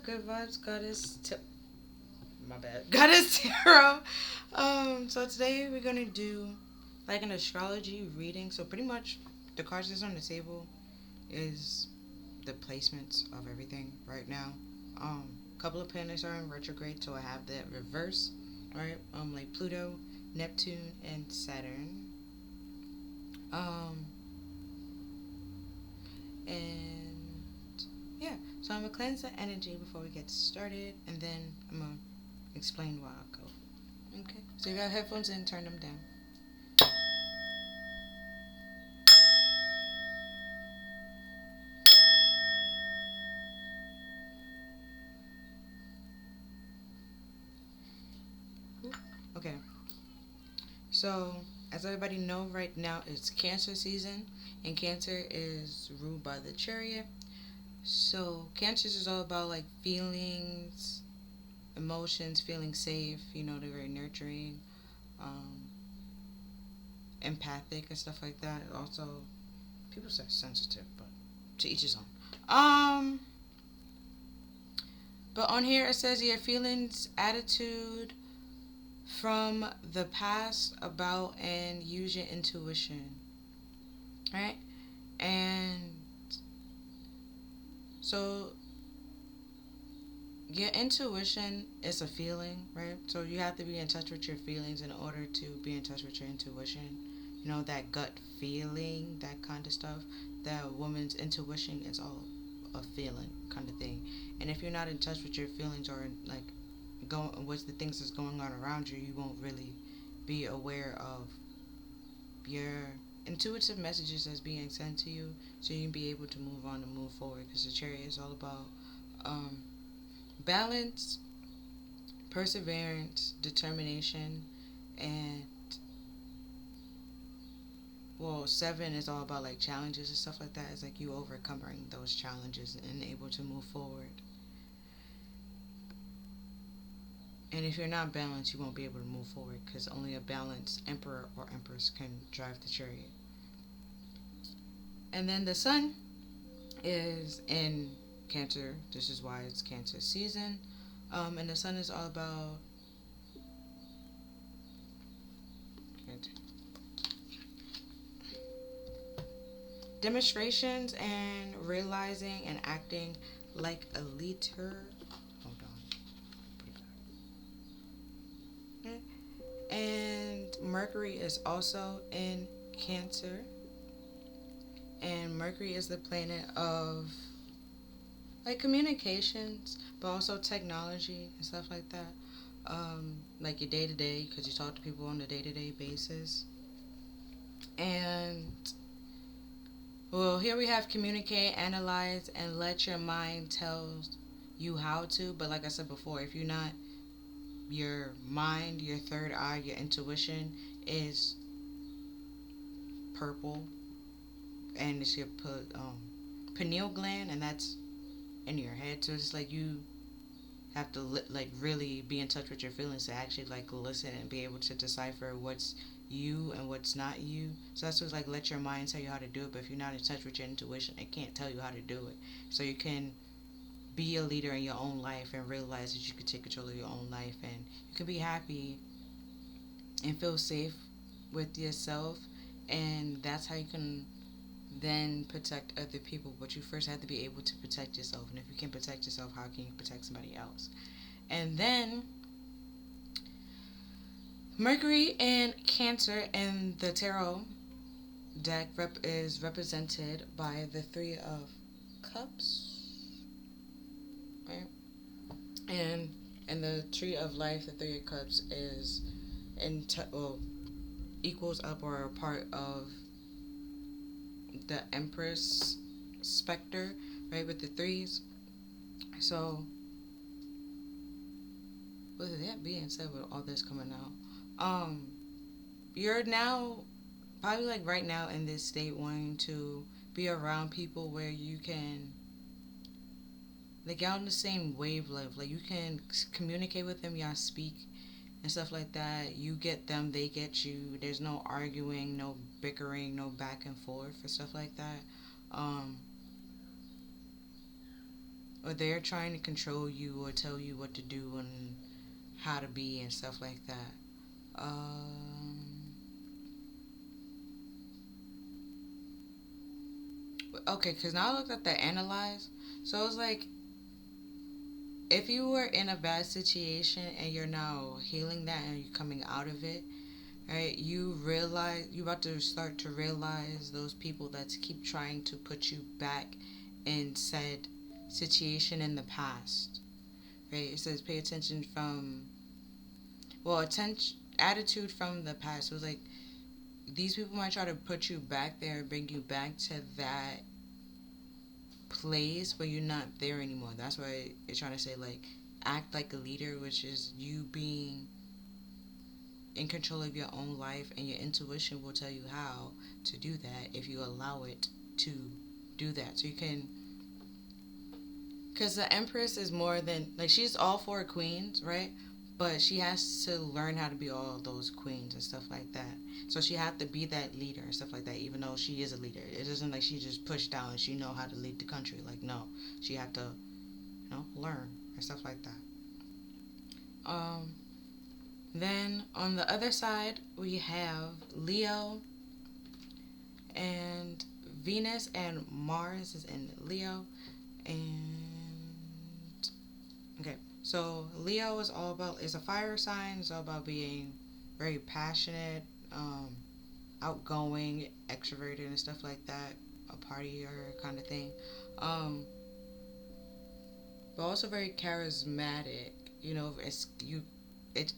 Good vibes, my bad. Goddess Tarot. So today we're gonna do like an astrology reading. So pretty much the cards that's on the table is the placements of everything right now. Couple of planets are in retrograde, so I have that reverse, right? Like Pluto, Neptune, and Saturn. Um, and yeah, so I'm gonna cleanse the energy before we get started, and then I'm gonna explain why I go. Okay, so you got headphones in, turn them down. Okay, so as everybody know right now, it's Cancer season, and Cancer is ruled by the Chariot. So Cancer is all about like feelings, emotions, feeling safe. You know, they're very nurturing, um, empathic, and stuff like that. Also, people say sensitive, but to each his own. But on here it says your feelings, attitude from the past about, and use your intuition, right? And so your intuition is a feeling, right? So you have to be in touch with your feelings in order to be in touch with your intuition. You know, that gut feeling, that kind of stuff. That woman's intuition is all a feeling kind of thing. And if you're not in touch with your feelings, or like going with the things that's going on around you, you won't really be aware of your intuitive messages that's being sent to you, so you can be able to move on and move forward. Because the Chariot is all about um, balance, perseverance, determination, and well, seven is all about like challenges and stuff like that. It's like you overcoming those challenges and able to move forward. And if you're not balanced, you won't be able to move forward, because only a balanced emperor or empress can drive the chariot. And then the sun is in Cancer. This is why it's Cancer season. And the sun is all about demonstrations and realizing and acting like a leader. Hold on. Okay. And Mercury is also in Cancer. And Mercury is the planet of like communications, but also technology and stuff like that. Like your day to day, because you talk to people on a day to day basis. And well, here we have communicate, analyze, and let your mind tell you how to. But like I said before, if you're not, your mind, your third eye, your intuition is purple, and it's your pineal gland, and that's in your head. So it's like you have to like really be in touch with your feelings to actually like listen and be able to decipher what's you and what's not you. So that's what's like, let your mind tell you how to do it. But if you're not in touch with your intuition, it can't tell you how to do it. So you can be a leader in your own life and realize that you can take control of your own life, and you can be happy and feel safe with yourself. And that's how you can then protect other people. But you first have to be able to protect yourself. And if you can protect yourself, how can you protect somebody else? And then Mercury in Cancer in the tarot deck is represented by the Three of Cups, right? And in the Tree of Life, the Three of Cups is equals up or a part of the Empress specter, right? With the threes. So with that being said, with all this coming out, you're now probably like right now in this state wanting to be around people where you can like get on the same wavelength. Like you can communicate with them, y'all speak and stuff like that. You get them, they get you. There's no arguing, no bickering, no back and forth and stuff like that. Um, or they're trying to control you or tell you what to do and how to be and stuff like that. Okay, because now I looked at the analyze. So it's like, if you were in a bad situation and you're now healing that and you're coming out of it, right? You realize you about to start to realize those people that keep trying to put you back in said situation in the past, right? It says pay attention from attention attitude from the past. So it's like these people might try to put you back there, bring you back to that place where you're not there anymore. That's why it's trying to say like act like a leader, which is you being in control of your own life, and your intuition will tell you how to do that if you allow it to do that. So you can, because the Empress is more than like, she's all four queens, right? But she has to learn how to be all those queens and stuff like that. So she had to be that leader and stuff like that, even though she is a leader. It isn't like she just pushed down and she know how to lead the country. Like, no, she had to, learn and stuff like that. Then on the other side, we have Leo, and Venus and Mars is in Leo. And okay, so Leo is a fire sign. It's all about being very passionate, outgoing, extroverted, and stuff like that. A partier kind of thing. Um, but also very charismatic. It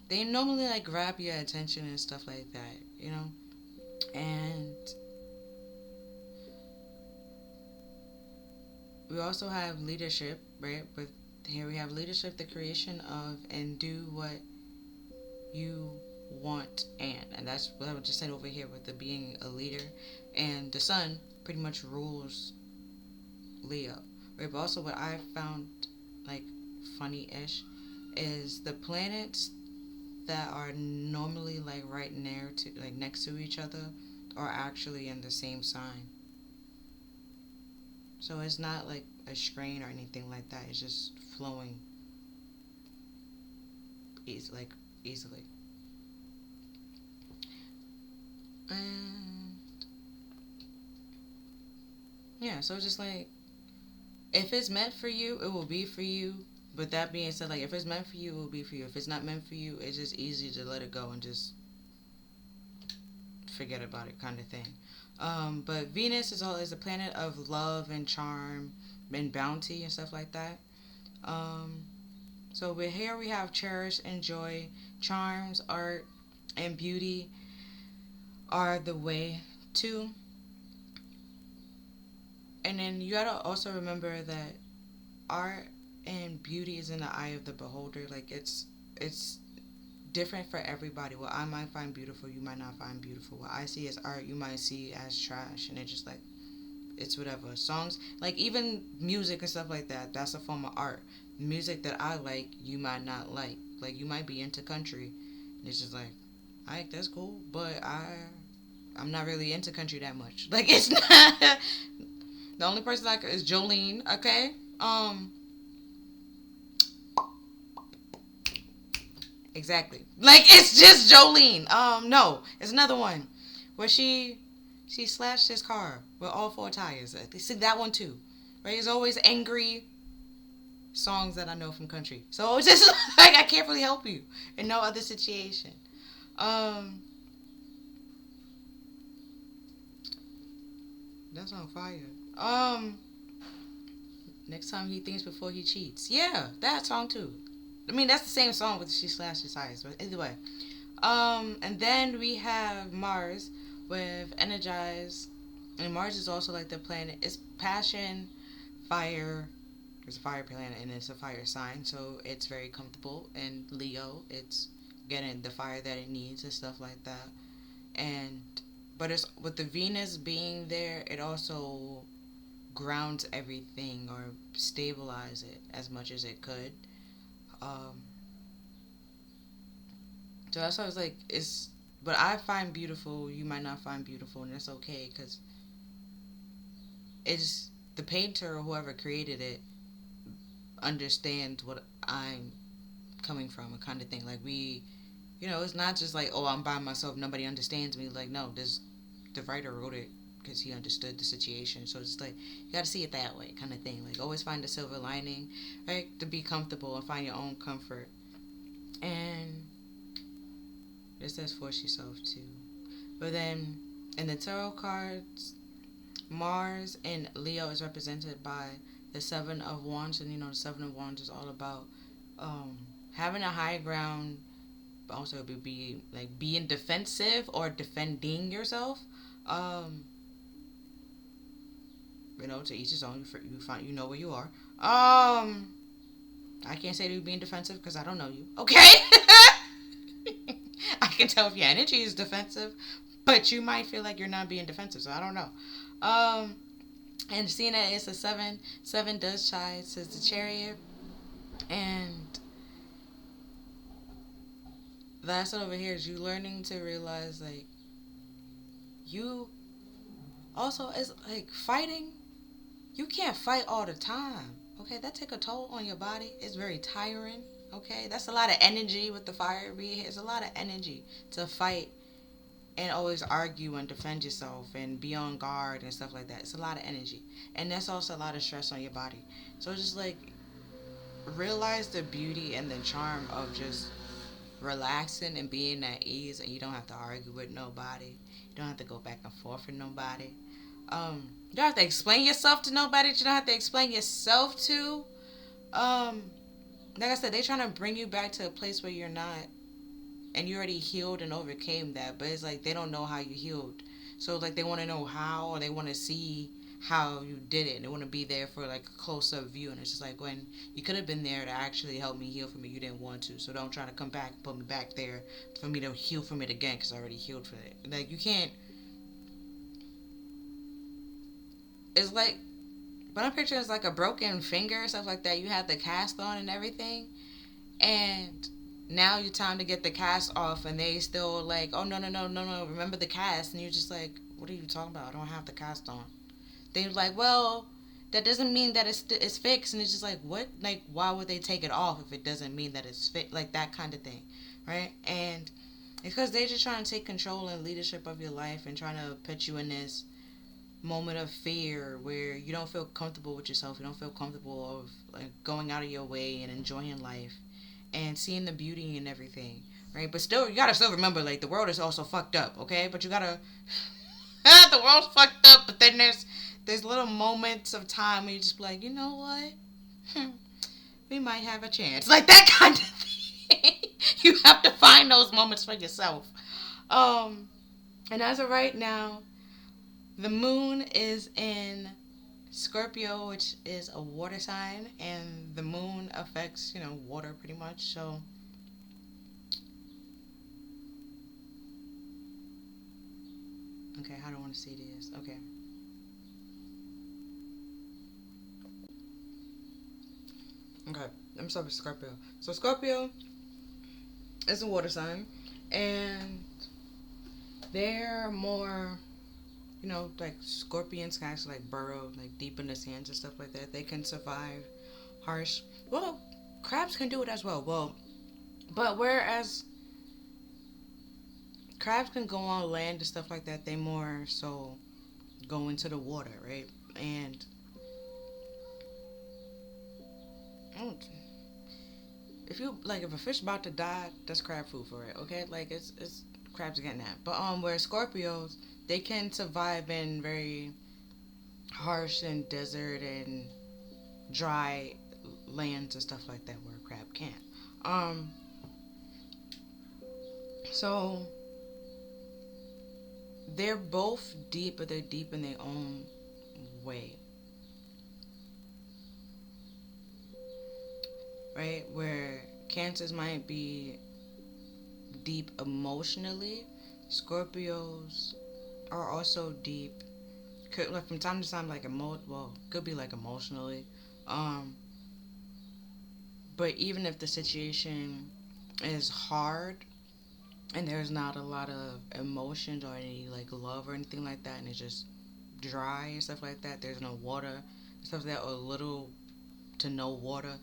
they normally like grab your attention and stuff like that. And we also have leadership, right? But here we have leadership, the creation of, and do what you want, and that's what I just said over here with the being a leader. And the sun pretty much rules Leo, right? But also what I found like funny-ish is the planets that are normally like right near to like next to each other are actually in the same sign. So it's not like a strain or anything like that. It's just flowing easily. And yeah, so it's just like, if it's meant for you, it will be for you. But that being said, like, if it's meant for you, it will be for you. If it's not meant for you, it's just easy to let it go and just forget about it, kind of thing. But Venus is a planet of love and charm and bounty and stuff like that. Um, so we have cherish and joy, charms, art, and beauty are the way to. And then you gotta also remember that art and beauty is in the eye of the beholder. Like, it's different for everybody. What I might find beautiful, you might not find beautiful. What I see as art, you might see as trash. And it's just like, it's whatever. Songs, like even music and stuff like that, that's a form of art. Music that I like, you might not like. Like, you might be into country, and it's just like, alright, that's cool, but I'm not really into country that much. Like, it's not. The only person is Jolene, okay? Exactly. Like, it's just Jolene. No, it's another one where she slashed his car with all four tires. They see that one too, right? It's always angry songs that I know from country. So it's just like, I can't really help you in no other situation. Um, that's on fire. Next time he thinks before he cheats. Yeah, that song too. I mean, that's the same song with she slashed his tires, but either way. And then we have Mars with Energize, and Mars is also like the planet. It's passion, fire. It's a fire planet, and it's a fire sign, so it's very comfortable. And Leo, it's getting the fire that it needs and stuff like that. And but it's with the Venus being there, it also grounds everything or stabilize it as much as it could. Um, so that's why I was like, it's. But I find beautiful, you might not find beautiful, and that's okay, because it's the painter or whoever created it understands what I'm coming from, a kind of thing. Like it's not just like, oh, I'm by myself, nobody understands me. Like, no, this the writer wrote it because he understood the situation. So it's like you got to see it that way, kind of thing. Like, always find a silver lining, right? To be comfortable and find your own comfort. And it says force yourself too. But then in the tarot cards, Mars in Leo is represented by the Seven of Wands, and the Seven of Wands is all about um, having a high ground, but also be like being defensive or defending yourself. Um, to each his own. You find where you are. I can't say to you being defensive because I don't know you. Okay. I can tell if your energy is defensive, but you might feel like you're not being defensive, so I don't know. And seeing that it's a seven does chide, says the Chariot, and that's over here is you learning to realize, like, you also is like fighting. You can't fight all the time. Okay, that take a toll on your body. It's very tiring. Okay, that's a lot of energy with the fire being here. It's a lot of energy to fight and always argue and defend yourself and be on guard and stuff like that. It's a lot of energy, and that's also a lot of stress on your body. So just like realize the beauty and the charm of just relaxing and being at ease, and you don't have to argue with nobody. You don't have to go back and forth with nobody. You don't have to explain yourself to nobody that you don't have to explain yourself to. Like I said, they're trying to bring you back to a place where you're not, and you already healed and overcame that, but it's like they don't know how you healed. So like they want to know how, or they want to see how you did it. They want to be there for like a close-up view, and it's just like, when you could have been there to actually help me heal from it, you didn't want to. So don't try to come back and put me back there for me to heal from it again, because I already healed from it. Like, you can't. It's like, but I'm picturing it's like a broken finger, stuff like that. You had the cast on and everything, and now you're time to get the cast off, and they still like, oh, no, remember the cast, and you're just like, what are you talking about? I don't have the cast on. They're like, well, that doesn't mean that it's fixed, and it's just like, what? Like, why would they take it off if it doesn't mean that it's fixed? Like, that kind of thing, right? And it's because they're just trying to take control and leadership of your life and trying to put you in this moment of fear where you don't feel comfortable with yourself. You don't feel comfortable of like going out of your way and enjoying life and seeing the beauty in everything, right? But still, you gotta still remember, like, the world is also fucked up, okay? But you gotta the world's fucked up, but then there's little moments of time where you just be like, you know what, we might have a chance, like that kind of thing. You have to find those moments for yourself. And as of right now, the moon is in Scorpio, which is a water sign, and the moon affects, water pretty much. So, okay, how do I want to see this? Okay. Okay, let me start with Scorpio. So, Scorpio is a water sign, and they're more, like scorpions can actually like burrow like deep in the sands and stuff like that. They can survive harsh. Well, crabs can do it as well. But whereas crabs can go on land and stuff like that, they more so go into the water, right? And if a fish about to die, that's crab food for it, okay? Like, it's crabs are getting that. But where Scorpios, they can survive in very harsh and desert and dry lands and stuff like that where a crab can't. So they're both deep, but they're deep in their own way, right? Where Cancers might be deep emotionally, Scorpios are also deep. Could, like, from time to time, like could be like emotionally. But even if the situation is hard and there's not a lot of emotions or any like love or anything like that, and it's just dry and stuff like that, there's no water, stuff that are little to no water,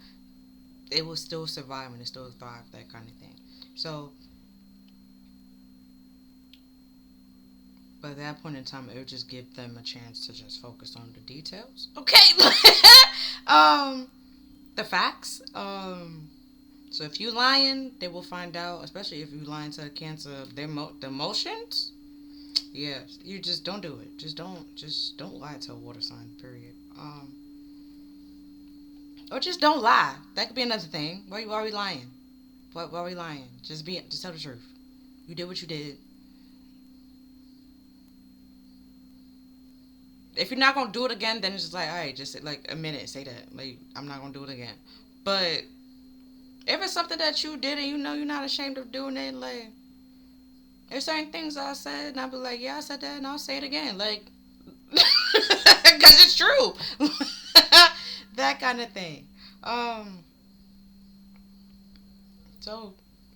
it will still survive and it still thrive, that kind of thing. So by that point in time, it would just give them a chance to just focus on the details. Okay, the facts. So if you lying, they will find out. Especially if you lying to a Cancer, the emotions. Yeah, you just don't do it. Just don't lie to a water sign. Period. Or just don't lie. That could be another thing. Why are we lying? Why are we lying? Just tell the truth. You did what you did. If you're not gonna do it again, then it's just like, all right, just like a minute, say that, like, I'm not gonna do it again. But if it's something that you did and you know you're not ashamed of doing it, like, there's certain things I said and I'll be like, yeah, I said that and I'll say it again, like, because it's true. That kind of thing. Um, so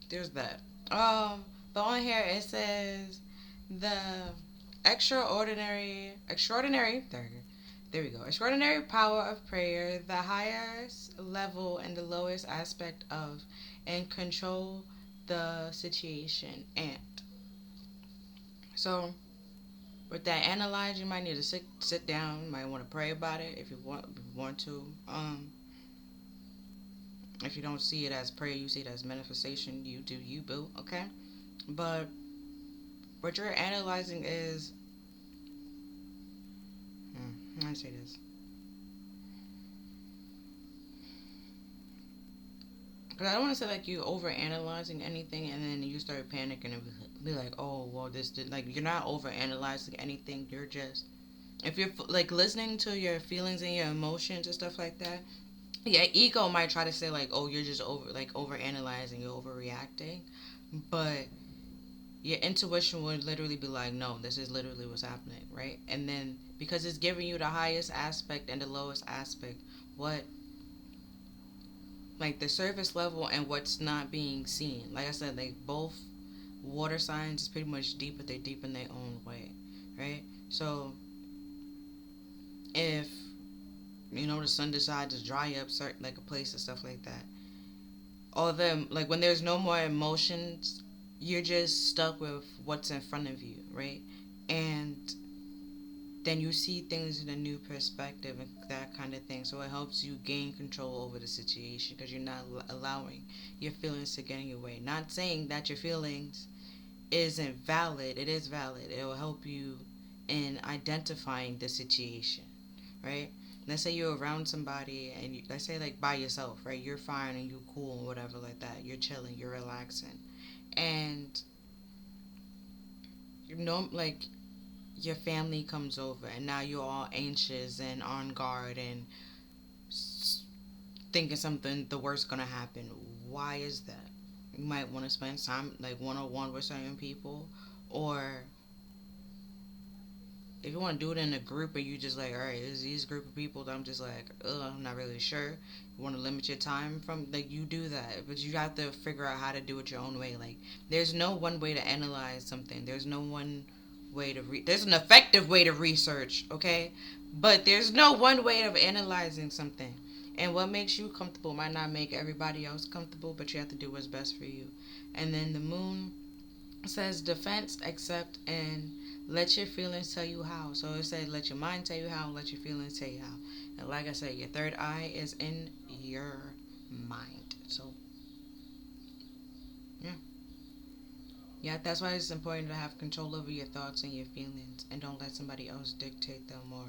there's that. But on here it says the extraordinary. There we go. Extraordinary power of prayer, the highest level and the lowest aspect of, and control the situation. And so, with that analyze, you might need to sit down. You might want to pray about it if you want to. If you don't see it as prayer, you see it as manifestation. You do you, boo. Okay, but what you're analyzing is, how do I say this? Because I don't want to say like you over analyzing anything and then you start panicking and be like, oh, well, this did, like, you're not over analyzing anything. You're just, if you're like listening to your feelings and your emotions and stuff like that, yeah, ego might try to say like, oh, you're just over analyzing, you're overreacting, but your intuition would literally be like, no, this is literally what's happening, right? And then because it's giving you the highest aspect and the lowest aspect, what, like, the surface level and what's not being seen. Like I said, like, both water signs is pretty much deep, but they're deep in their own way, right? So if the sun decides to dry up certain, like, a place and stuff like that, all of them, like, when there's no more emotions, you're just stuck with what's in front of you, right? And then you see things in a new perspective and that kind of thing. So it helps you gain control over the situation because you're not allowing your feelings to get in your way. Not saying that your feelings isn't valid. It is valid. It will help you in identifying the situation, right? Let's say you're around somebody and let's say like by yourself, right? You're fine and you're cool and whatever like that. You're chilling, you're relaxing. And like, your family comes over and now you're all anxious and on guard and thinking something the worst gonna happen. Why is that? You might want to spend time like one-on-one with certain people, or if you want to do it in a group and you just like, all right, there's these group of people that I'm just like, I'm not really sure. You want to limit your time from, like, you do that, but you have to figure out how to do it your own way. Like, there's no one way to analyze something. There's no one way to there's an effective way to research, okay? But there's no one way of analyzing something. And what makes you comfortable might not make everybody else comfortable, but you have to do what's best for you. And then the moon says defense, accept, and let your feelings tell you how. So it said let your mind tell you how, let your feelings tell you how. And like I said, your third eye is in your mind. So yeah. Yeah, that's why it's important to have control over your thoughts and your feelings and don't let somebody else dictate them or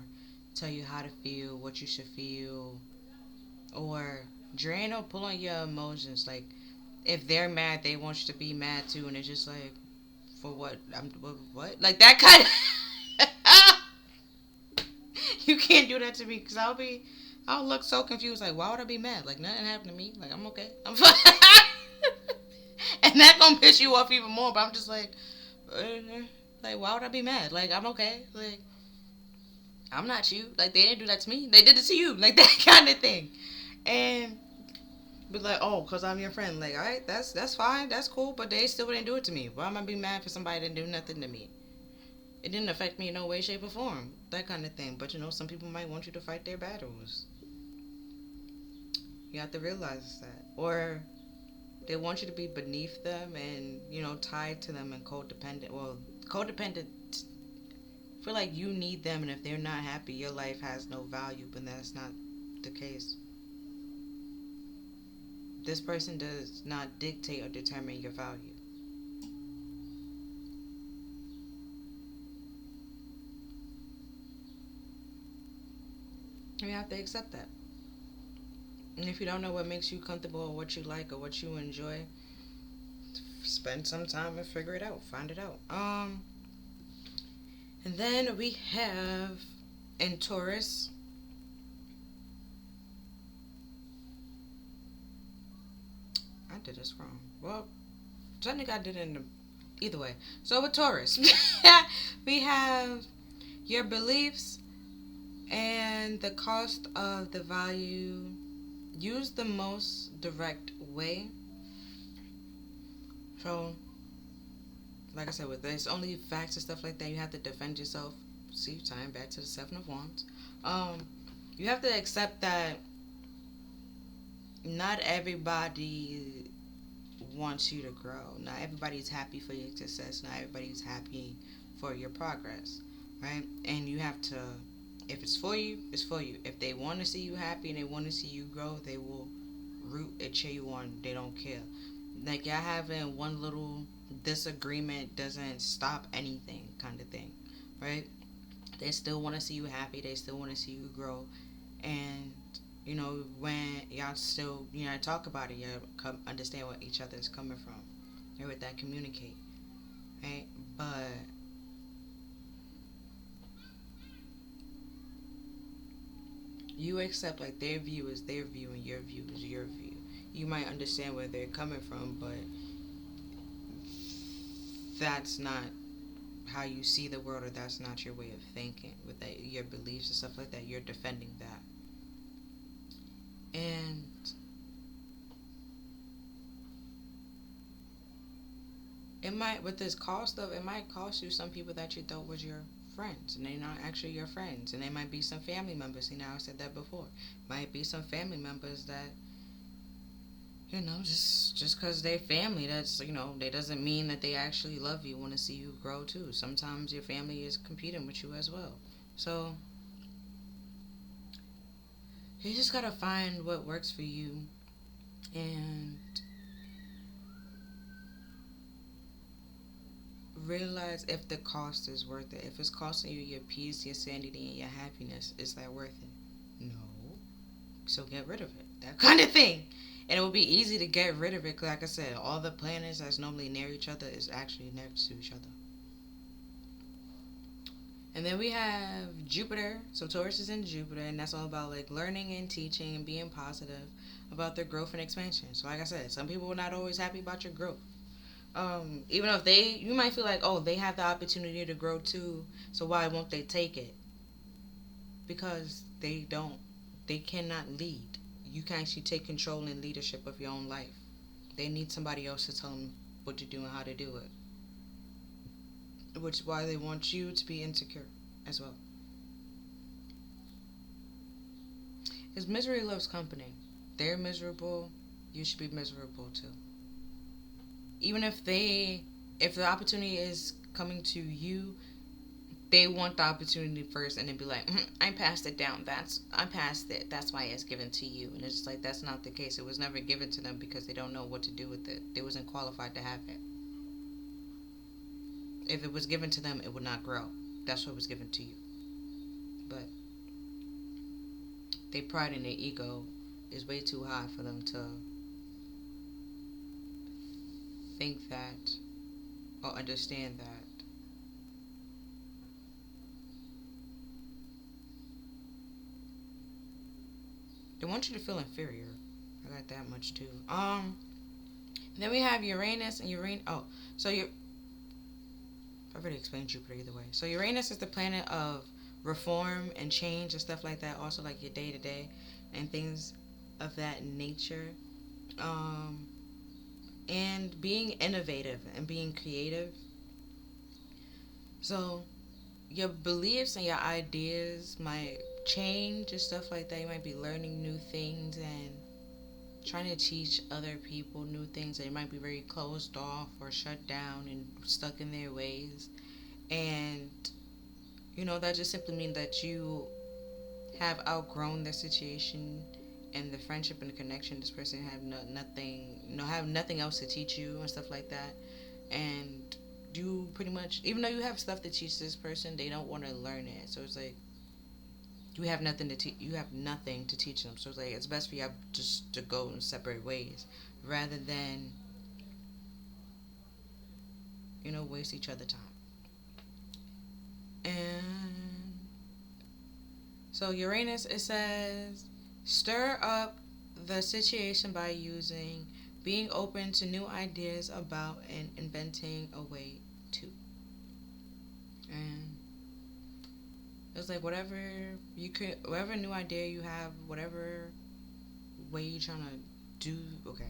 tell you how to feel, what you should feel, or drain or pull on your emotions. Like, if they're mad, they want you to be mad too, and it's just like, for what? What? Like, that kind of. You can't do that to me because I'll look so confused. Like, why would I be mad? Like, nothing happened to me. Like, I'm okay. I'm fine. And that gonna piss you off even more. But I'm just uh, like, why would I be mad? Like, I'm okay. Like, I'm not you. Like, they didn't do that to me. They did it to you. Like, that kind of thing. And be like, oh, cause I'm your friend. Like, all right, that's fine, that's cool. But they still didn't do it to me. Why am I be mad for somebody that didn't do nothing to me? It didn't affect me in no way, shape, or form. That kind of thing. But some people might want you to fight their battles. You have to realize that. Or they want you to be beneath them and, tied to them and codependent. Well, codependent feel like you need them, and if they're not happy, your life has no value, but that's not the case. This person does not dictate or determine your value. You have to accept that. And if you don't know what makes you comfortable or what you like or what you enjoy, spend some time and figure it out. Find it out. And then we have in Taurus. I did this wrong. Well, technically I did it in the, either way. So with Taurus, we have your beliefs and the cost of the value. Use the most direct way. So, like I said, with this only facts and stuff like that, you have to defend yourself. See, tying back to the Seven of Wands. You have to accept that not everybody wants you to grow. Not everybody's happy for your success. Not everybody's happy for your progress, right? And you have to, if it's for you, it's for you. If they want to see you happy and they want to see you grow, they will root and cheer you on. They don't care. Like, y'all having one little disagreement doesn't stop anything, kind of thing, right? They still want to see you happy. They still want to see you grow. And when y'all still talk about it, y'all understand what each other is coming from. You're with that, communicate, right? But you accept, like, their view is their view and your view is your view. You might understand where they're coming from, but that's not how you see the world, or that's not your way of thinking with that, your beliefs and stuff like that. You're defending that. And it might, with this cost of, it might cost you some people that you thought was your friends, and they're not actually your friends. And they might be some family members. See, now I said that before. Might be some family members that, just because they're family, that's, they doesn't mean that they actually love you, want to see you grow too. Sometimes your family is competing with you as well. So you just gotta find what works for you, and realize if the cost is worth it. If it's costing you your peace, your sanity, and your happiness, is that worth it? No. So get rid of it. That kind of thing. And it will be easy to get rid of it, because, like I said, all the planets that's normally near each other is actually next to each other. And then we have Jupiter. So Taurus is in Jupiter, and that's all about, like, learning and teaching and being positive about their growth and expansion. So, like I said, some people are not always happy about your growth. Even if you might feel like, oh, they have the opportunity to grow too, so why won't they take it? Because they don't. They cannot lead. You can actually take control and leadership of your own life. They need somebody else to tell them what to do and how to do it. Which is why they want you to be insecure as well. Because misery loves company. They're miserable, you should be miserable too. Even if the opportunity is coming to you, they want the opportunity first, and then be like, I passed it down. I passed it. That's why it's given to you. And it's just like, that's not the case. It was never given to them because they don't know what to do with it. They wasn't qualified to have it. If it was given to them, it would not grow. That's what was given to you. But their pride and their ego is way too high for them to think that or understand that. They want you to feel inferior. I got that much too. Then we have Uranus and Uranus. Oh, so I've already explained Jupiter either way. So Uranus is the planet of reform and change and stuff like that. Also, like, your day to day and things of that nature. And being innovative and being creative. So your beliefs and your ideas might change and stuff like that. You might be learning new things and trying to teach other people new things. They might be very closed off or shut down and stuck in their ways. And, that just simply means that you have outgrown the situation and the friendship and the connection. This person have nothing, have nothing else to teach you and stuff like that. And you pretty much, even though you have stuff to teach this person, they don't want to learn it. So it's like you have nothing to teach. You have nothing to teach them. So it's like it's best for you just to go in separate ways, rather than waste each other time. And so Uranus, it says, stir up the situation by being open to new ideas about and inventing a way to. And it's like whatever new idea you have, whatever way you're trying to do. Okay.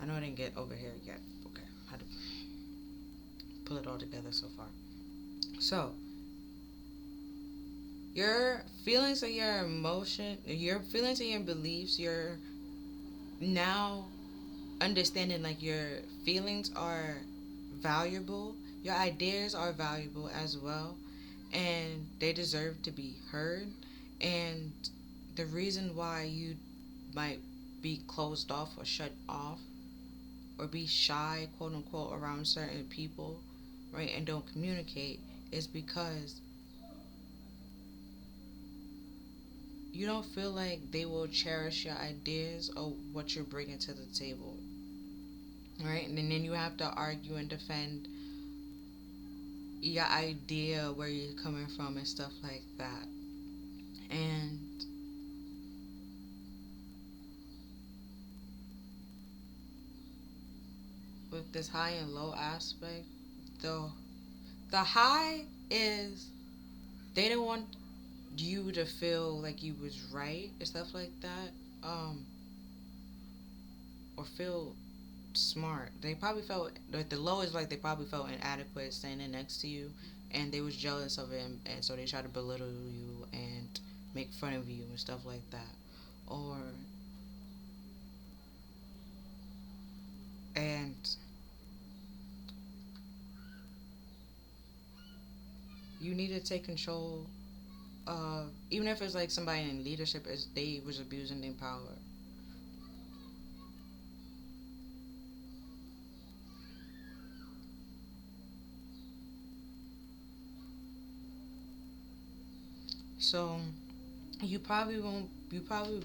I know I didn't get over here yet. Okay. I had to pull it all together so far. So, your feelings and your beliefs, you're now understanding like your feelings are valuable, your ideas are valuable as well, and they deserve to be heard. And the reason why you might be closed off or shut off or be shy, quote unquote, around certain people, right, and don't communicate is because you don't feel like they will cherish your ideas or what you're bringing to the table, right? And then you have to argue and defend your idea, where you're coming from and stuff like that. And with this high and low aspect, the high is they don't want you to feel like you was right and stuff like that, or feel smart. They probably felt like the low is like they probably felt inadequate standing next to you, and they was jealous of it, and so they try to belittle you and make fun of you and stuff like that. Or and you need to take control of, even if it's like somebody in leadership, as they was abusing their power. So you probably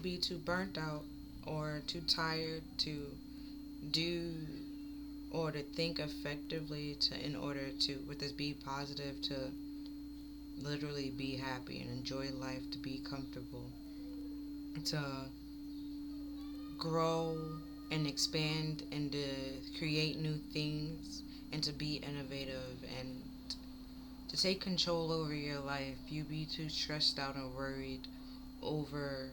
be too burnt out or too tired to do or to think effectively to in order to with this be positive, to literally be happy and enjoy life, to be comfortable, to grow and expand and to create new things and to be innovative and to take control over your life. You be too stressed out and worried over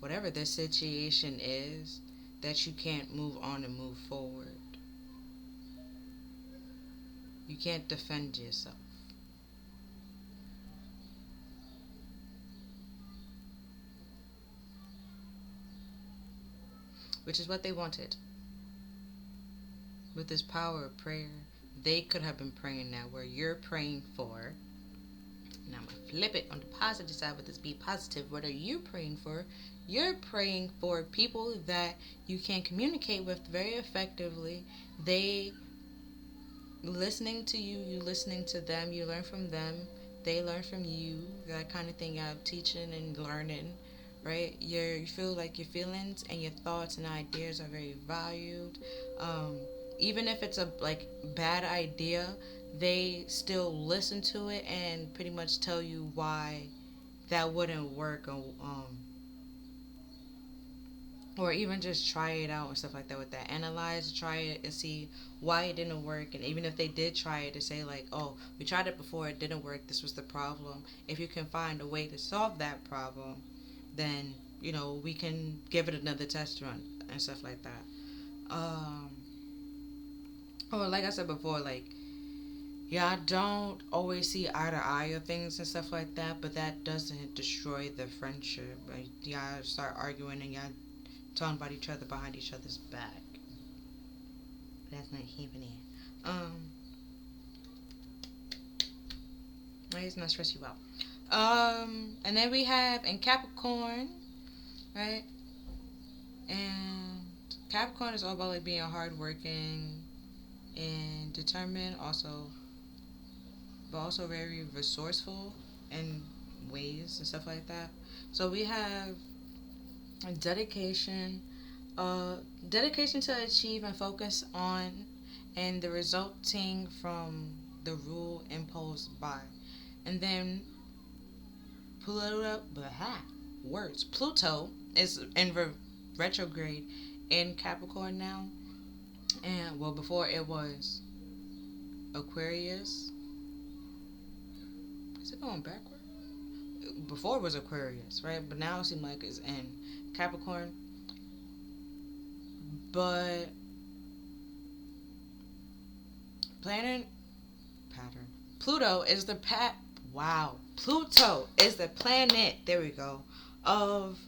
whatever the situation is that you can't move on and move forward. You can't defend yourself. Which is what they wanted. With this power of prayer, they could have been praying now where you're praying for. Now I'm going to flip it on the positive side with this be positive. What are you praying for? You're praying for people that you can communicate with very effectively. They listening to you, you listening to them, you learn from them, they learn from you, that kind of thing. Out teaching and learning, right? You feel like your feelings and your thoughts and ideas are very valued. Even if it's a like bad idea, they still listen to it and pretty much tell you why that wouldn't work, or even just try it out and stuff like that with that. Analyze, try it, and see why it didn't work. And even if they did try it, to say like, oh, we tried it before, it didn't work, this was the problem. If you can find a way to solve that problem, then we can give it another test run and stuff like that. Or like I said before, like Yeah, I don't always see eye to eye of things and stuff like that, but that doesn't destroy the friendship. Like, y'all start arguing and y'all talking about each other behind each other's back. That's not happening. It's not stress you out. And then we have in Capricorn, right? And Capricorn is all about like being hardworking and determined, also, but also very resourceful in ways and stuff like that. So we have dedication, dedication to achieve and focus on, and the resulting from the rule imposed by. And then Pluto, words. Pluto is in retrograde in Capricorn now, and well, before it was Aquarius. Is it going backward? Before it was Aquarius, right? But now it seems like it's in Capricorn. But planet pattern. Pluto is the Pluto is the planet. There we go. Of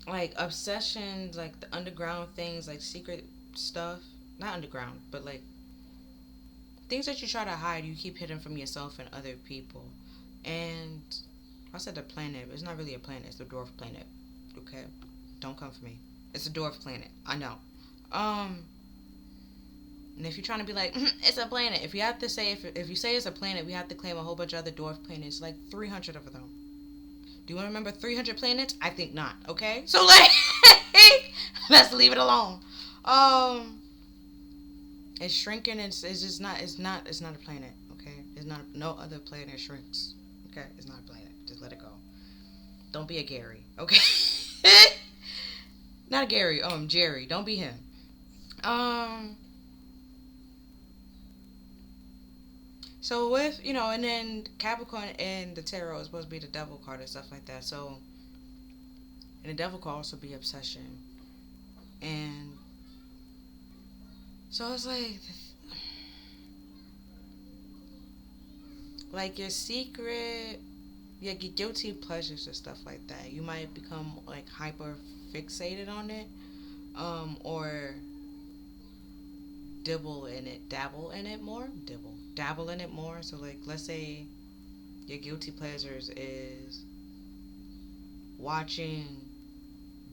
like obsessions, like the underground things, like secret stuff. Not underground, but like things that you try to hide, you keep hidden from yourself and other people. And I said the planet, it's not really a planet, it's the dwarf planet. Okay? Don't come for me. It's a dwarf planet. I know. And if you're trying to be like, it's a planet, if you have to say, if you say it's a planet, we have to claim a whole bunch of other dwarf planets, like 300 of them. Do you want to remember 300 planets? I think not. Okay? So like, let's leave it alone. It's shrinking. It's just not. It's not a planet. Okay? It's not. No other planet shrinks. Okay? It's not a planet. Just let it go. Don't be a Gary. Okay? Not a Gary. Jerry. Don't be him. So with, and then Capricorn and the tarot is supposed to be the devil card and stuff like that. So, and the devil card also be obsession. And so it's like your secret, your guilty pleasures and stuff like that. You might become like hyper fixated on it, or dabble in it more. So like, let's say your guilty pleasures is watching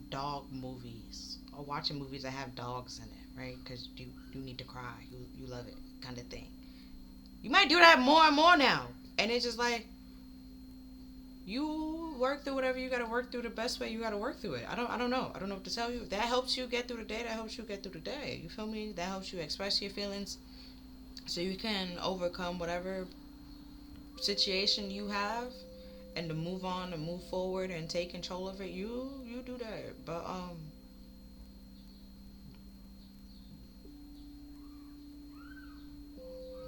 dog movies or watching movies that have dogs in it, right? Because you need to cry, you love it, kind of thing. You might do that more and more now, and it's just like you work through whatever you gotta work through the best way you gotta work through it. I don't know what to tell you. If that helps you get through the day, that helps you get through the day. You feel me? That helps you express your feelings so you can overcome whatever situation you have and to move on and move forward and take control of it. You do that.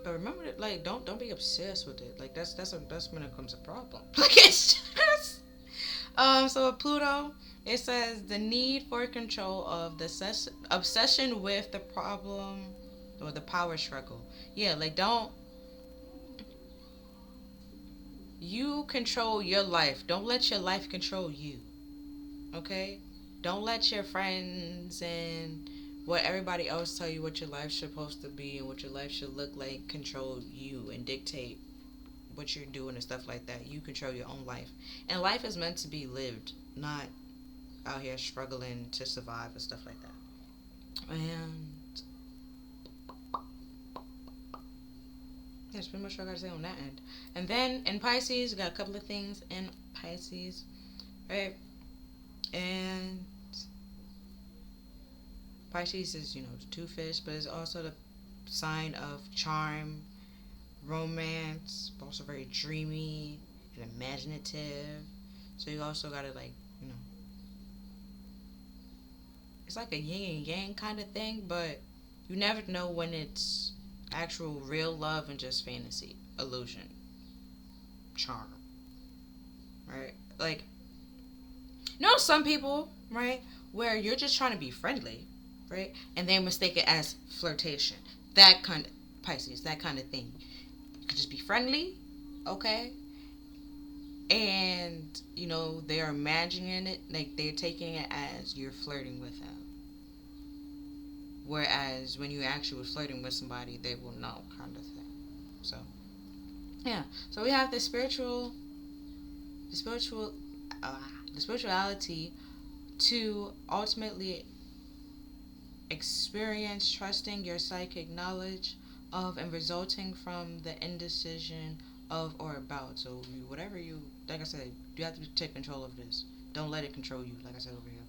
But remember that, like, don't be obsessed with it. Like that's when it becomes a problem. Like it's just so with Pluto, it says the need for control of the obsession with the problem or the power struggle. Yeah, like don't you control your life. Don't let your life control you. Okay? Don't let your friends and what everybody else tell you what your life's supposed to be and what your life should look like control you and dictate what you're doing and stuff like that. You control your own life. And life is meant to be lived, not out here struggling to survive and stuff like that. And that's pretty much what I gotta say on that end. And then in Pisces, we got a couple of things in Pisces, right? And Pisces is, the two fish, but it's also the sign of charm, romance, but also very dreamy and imaginative. So you also gotta it's like a yin and yang kind of thing, but you never know when it's actual real love and just fantasy, illusion, charm, right? Like, some people, right, where you're just trying to be friendly, right, and they mistake it as flirtation. That kind of Pisces, that kind of thing. You could just be friendly, okay? And, they are imagining it, like they're taking it as you're flirting with them. Whereas when you actually were flirting with somebody, they will know, kind of thing. So, yeah. So we have the spiritual, uh, the spirituality to ultimately experience trusting your psychic knowledge of and resulting from the indecision of or about. So whatever you, like I said, you have to take control of this. Don't let it control you, like I said over here.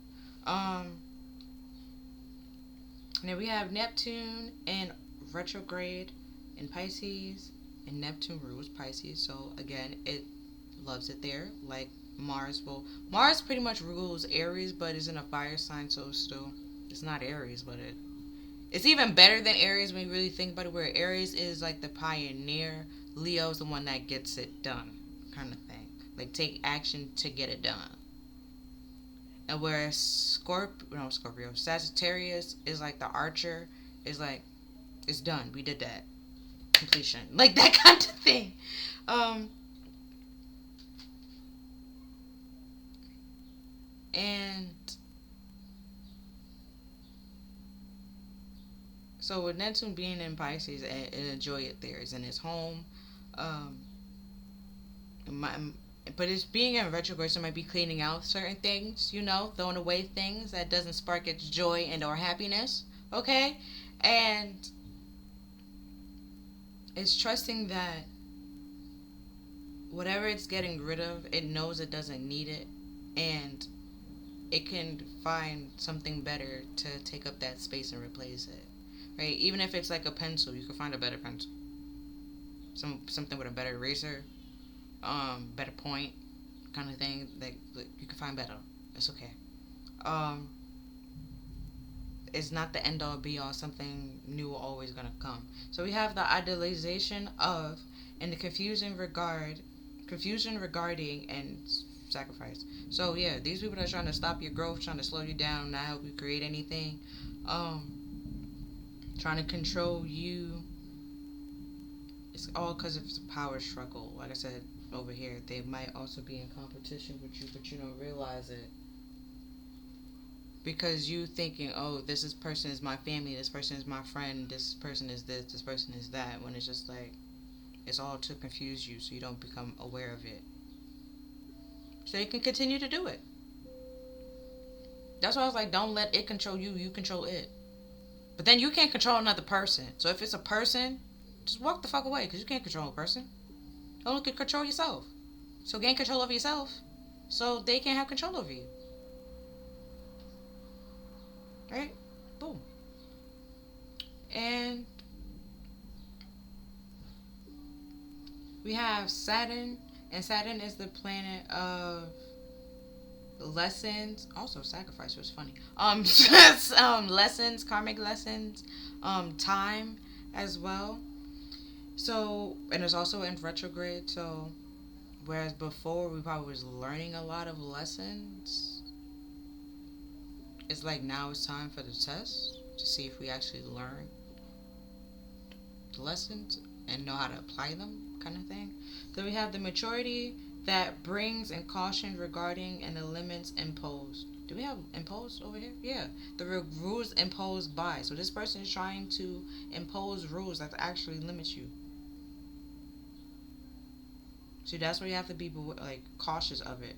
Now we have Neptune in retrograde in Pisces, and Neptune rules Pisces. So again, it loves it there, like Mars. Well, Mars pretty much rules Aries, but is in a fire sign, so still, it's not Aries, but it's even better than Aries when you really think about it. Where Aries is like the pioneer, Leo's the one that gets it done, kind of thing. Like take action to get it done. And whereas Scorpio, Sagittarius is like the archer, is like, it's done. We did that. Completion. Like that kind of thing. And so with Neptune being in Pisces and enjoy it there, is in his home. Um, my, but it's being in retrograde, so it might be cleaning out certain things, throwing away things that doesn't spark its joy and or happiness. Okay? And it's trusting that whatever it's getting rid of, it knows it doesn't need it, and it can find something better to take up that space and replace it. Right? Even if it's like a pencil, you can find a better pencil. Something with a better eraser, better point, kind of thing. Like you can find better. It's okay. Um, it's not the end all be all. Something new always gonna come. So we have the idealization of and the confusion regarding and sacrifice. So yeah, these people that are trying to stop your growth, trying to slow you down, not help you create anything, trying to control you. It's all because of the power struggle. Like I said over here, they might also be in competition with you, but you don't realize it. Because you thinking, oh, person is my family, this person is my friend, this person is this person is that, when it's just like, it's all to confuse you so you don't become aware of it. So you can continue to do it. That's why I was like, don't let it control you, you control it. But then you can't control another person. So if it's a person, just walk the fuck away, because you can't control a person. Only can control yourself. So gain control of yourself so they can't have control over you. Right? Boom. And we have Saturn, and Saturn is the planet of lessons, also sacrifice, was funny. Lessons, karmic lessons, time as well. So, and it's also in retrograde. So, whereas before we probably was learning a lot of lessons, it's like now it's time for the test to see if we actually learn the lessons and know how to apply them, kind of thing. Then we have the maturity that brings and caution regarding and the limits imposed. Do we have imposed over here? Yeah. The rules imposed by. So this person is trying to impose rules that actually limit you. So that's where you have to be like cautious of it.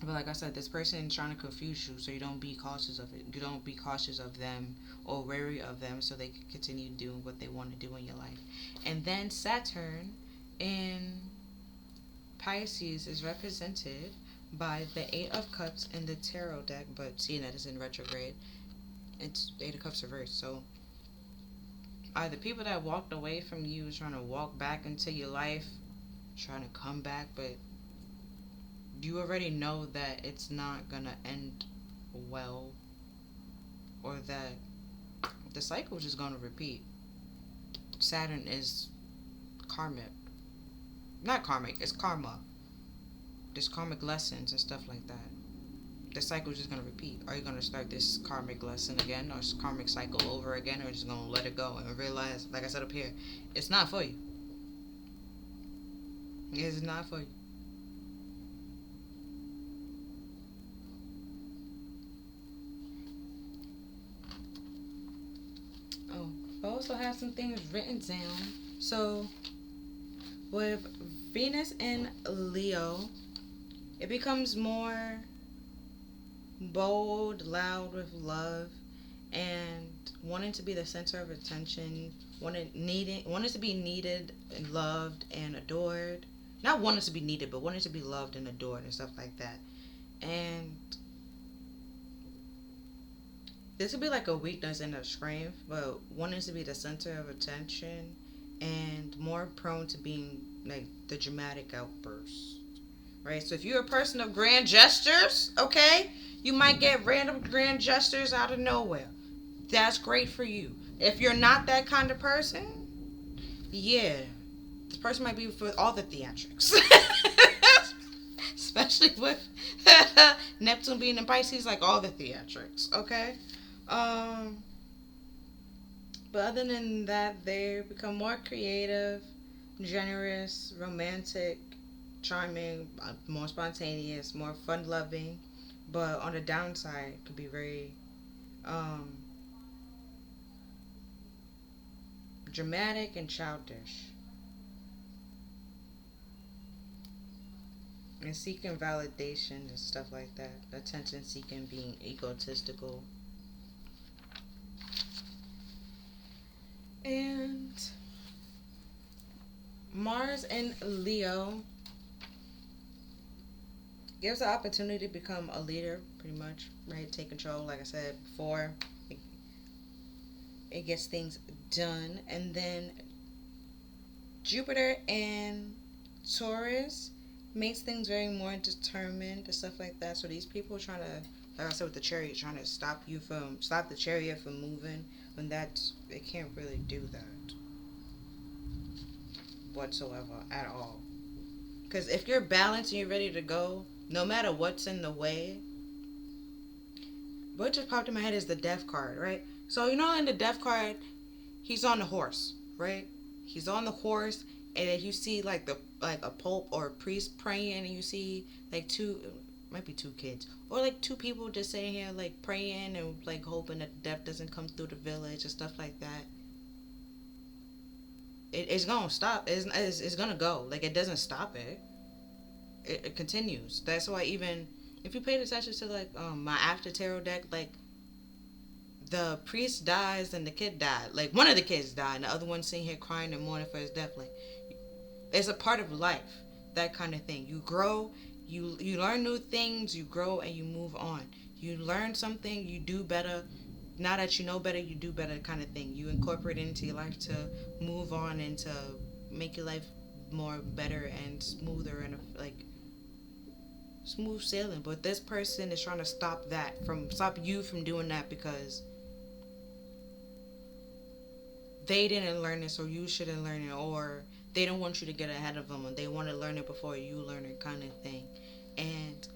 But like I said, this person is trying to confuse you, so you don't be cautious of it. You don't be cautious of them or wary of them, so they can continue doing what they want to do in your life. And then Saturn in Pisces is represented by the Eight of Cups in the Tarot deck, but seeing that it's in retrograde, it's Eight of Cups reversed. So either people that walked away from you trying to walk back into your life, trying to come back, but you already know that it's not gonna end well, or that the cycle is just gonna repeat. Saturn is karmic. Not karmic, it's karma. There's karmic lessons and stuff like that. the cycle is just gonna repeat. Are you gonna start this karmic lesson again, or this karmic cycle over again, or just gonna let it go and realize, like I said up here, it's not for you. It's not for you. Oh, I also have some things written down. So, with Venus in Leo, it becomes more bold, loud with love, and wanting to be the center of attention, wanting to be needed and loved and adored. Not wanting to be needed, but wanting to be loved and adored and stuff like that. And this would be like a weakness and a strength, but wanting to be the center of attention and more prone to being like the dramatic outbursts. Right? So if you're a person of grand gestures, okay, you might get random grand gestures out of nowhere. That's great for you. If you're not that kind of person, yeah, this person might be for all the theatrics. Especially with Neptune being in Pisces, like all the theatrics, okay? But other than that, they become more creative, generous, romantic, charming, more spontaneous, more fun-loving. But on the downside, could be very dramatic and childish. And seeking validation and stuff like that. Attention seeking, being egotistical. And Mars in Leo gives the opportunity to become a leader, pretty much, right? Take control, like I said before. It gets things done. And then Jupiter in Taurus makes things very more determined and stuff like that. So these people are trying to, like I said with the chariot, trying to stop the chariot from moving, when it can't really do that whatsoever at all. Because if you're balanced and you're ready to go, no matter what's in the way, what just popped in my head is the death card, right? So you know in the death card, he's on the horse, right? He's on the horse, and then you see like a pope or a priest praying, and you see like might be two kids, or like two people just sitting here like praying and like hoping that death doesn't come through the village and stuff like that. It's gonna stop. It's gonna go. Like it doesn't stop it. It continues. That's why even if you paid attention to like my after tarot deck, like the priest dies and the kid died. Like one of the kids died, and the other one's sitting here crying and mourning for his death. Like it's a part of life, that kind of thing. You grow, you learn new things, you grow and you move on. You learn something, you do better. Now that you know better, you do better, kind of thing. You incorporate it into your life to move on and to make your life more better and smoother and like smooth sailing. But this person is trying to stop you from doing that because they didn't learn it, so you shouldn't learn it, or they don't want you to get ahead of them, and they want to learn it before you learn it, kind of thing. And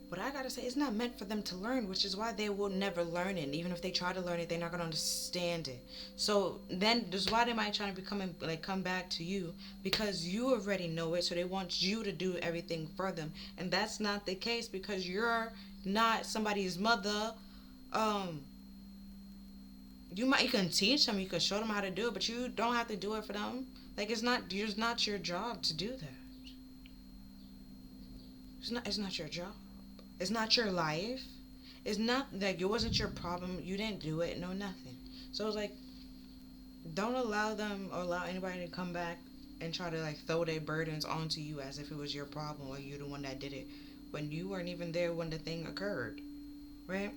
what I gotta say, it's not meant for them to learn, which is why they will never learn it. Even if they try to learn it, they're not gonna understand it. So then this is why they might try to come back to you, because you already know it. So they want you to do everything for them, and that's not the case, because you're not somebody's mother. You can teach them, you can show them how to do it, but you don't have to do it for them. Like it's not your job to do that. It's not your job. It's not your life. It's not like it wasn't your problem. You didn't do it. No, nothing. So it's like, don't allow them or allow anybody to come back and try to like throw their burdens onto you as if it was your problem or you're the one that did it, when you weren't even there when the thing occurred, right?